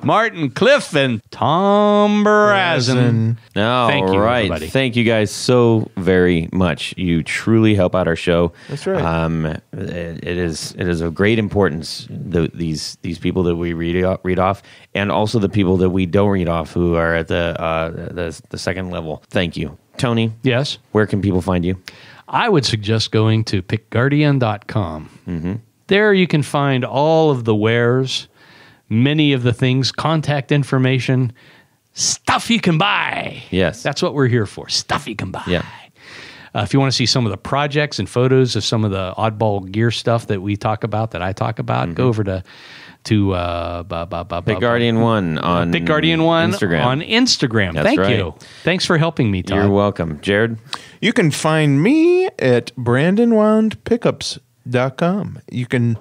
Martin Cliff, and Tom Barazin. All Thank you, right. everybody. Thank you guys so very much. You truly help out our show. That's right. It is of great importance, these people that we read off, and also the people that we don't read off who are at the second level. Thank you. Tony, Yes. where can people find you? I would suggest going to pickguardian.com. Mm-hmm. There you can find all of the wares, many of the things, contact information, stuff you can buy. Yes. That's what we're here for, stuff you can buy. Yeah. If you want to see some of the projects and photos of some of the oddball gear stuff that we talk about, that I talk about, go over to Big Guardian 1 on Big Guardian 1 Instagram. on Instagram. That's Thank right. you. Thanks for helping me, Todd. You're welcome. Jared? You can find me at brandonwoundpickups.com. You can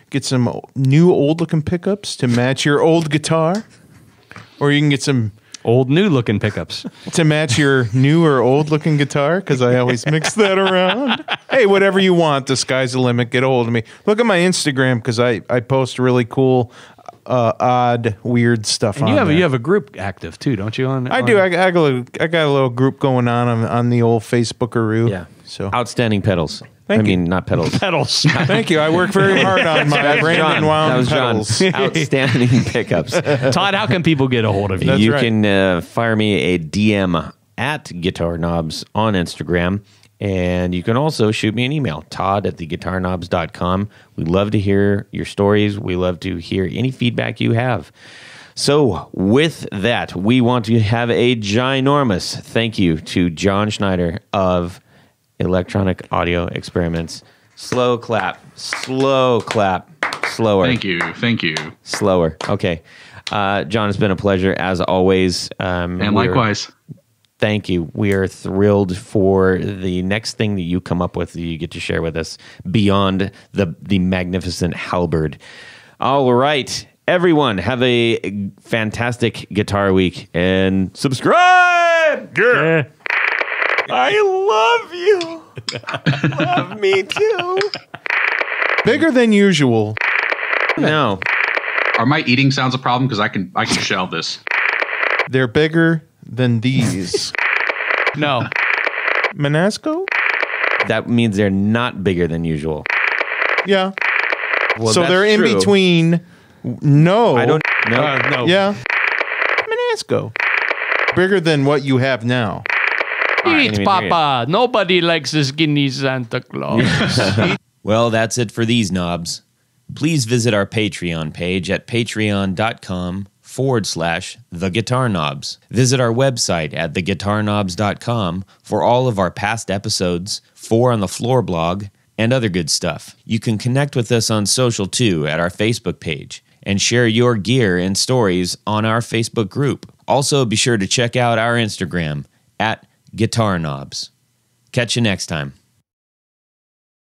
get some new old-looking pickups to match your old guitar, or you can get some Old new looking pickups. to match your new or old-looking guitar, because I always mix that around. Hey, whatever you want, the sky's the limit. Get a hold of me. Look at my Instagram, because I post really cool, odd, weird stuff on You there. have a group active too, don't you? I do. I got a little group going on the old Facebookaroo. Yeah. So Outstanding pedals. Thank you. Not pedals. pedals. thank you. I work very hard on my That Brandon Wound was John. pedals. Outstanding pickups. Todd, how can people get a hold of you? That's you right. can fire me a DM at Guitar Knobs on Instagram. And you can also shoot me an email, todd@theguitarknobs.com. We love to hear your stories. We love to hear any feedback you have. So with that, we want to have a ginormous thank you to John Snyder of Electronic Audio Experiments. Slow clap, slower. Thank you. Slower. Okay. John, it's been a pleasure as always. And likewise. Thank you. We are thrilled for the next thing that you come up with that you get to share with us beyond the magnificent halberd. All right. Everyone, have a fantastic guitar week and subscribe. Yeah. I love you. Love me too. Bigger than usual. No. Are my eating sounds a problem? Because I can shelve this. They're bigger than these. No. Monasco? That means they're not bigger than usual. Yeah. Well, so that's they're in true. between. No. I don't know. No. Yeah. Monasco. Bigger than what you have now. Eat, even Papa. Nobody likes a skinny Santa Claus. Well, that's it for these knobs. Please visit our Patreon page at patreon.com/theguitarknobs. Visit our website at theguitarknobs.com for all of our past episodes, 4 on the Floor blog, and other good stuff. You can connect with us on social too at our Facebook page and share your gear and stories on our Facebook group. Also, be sure to check out our Instagram at Guitar Knobs. Catch you next time.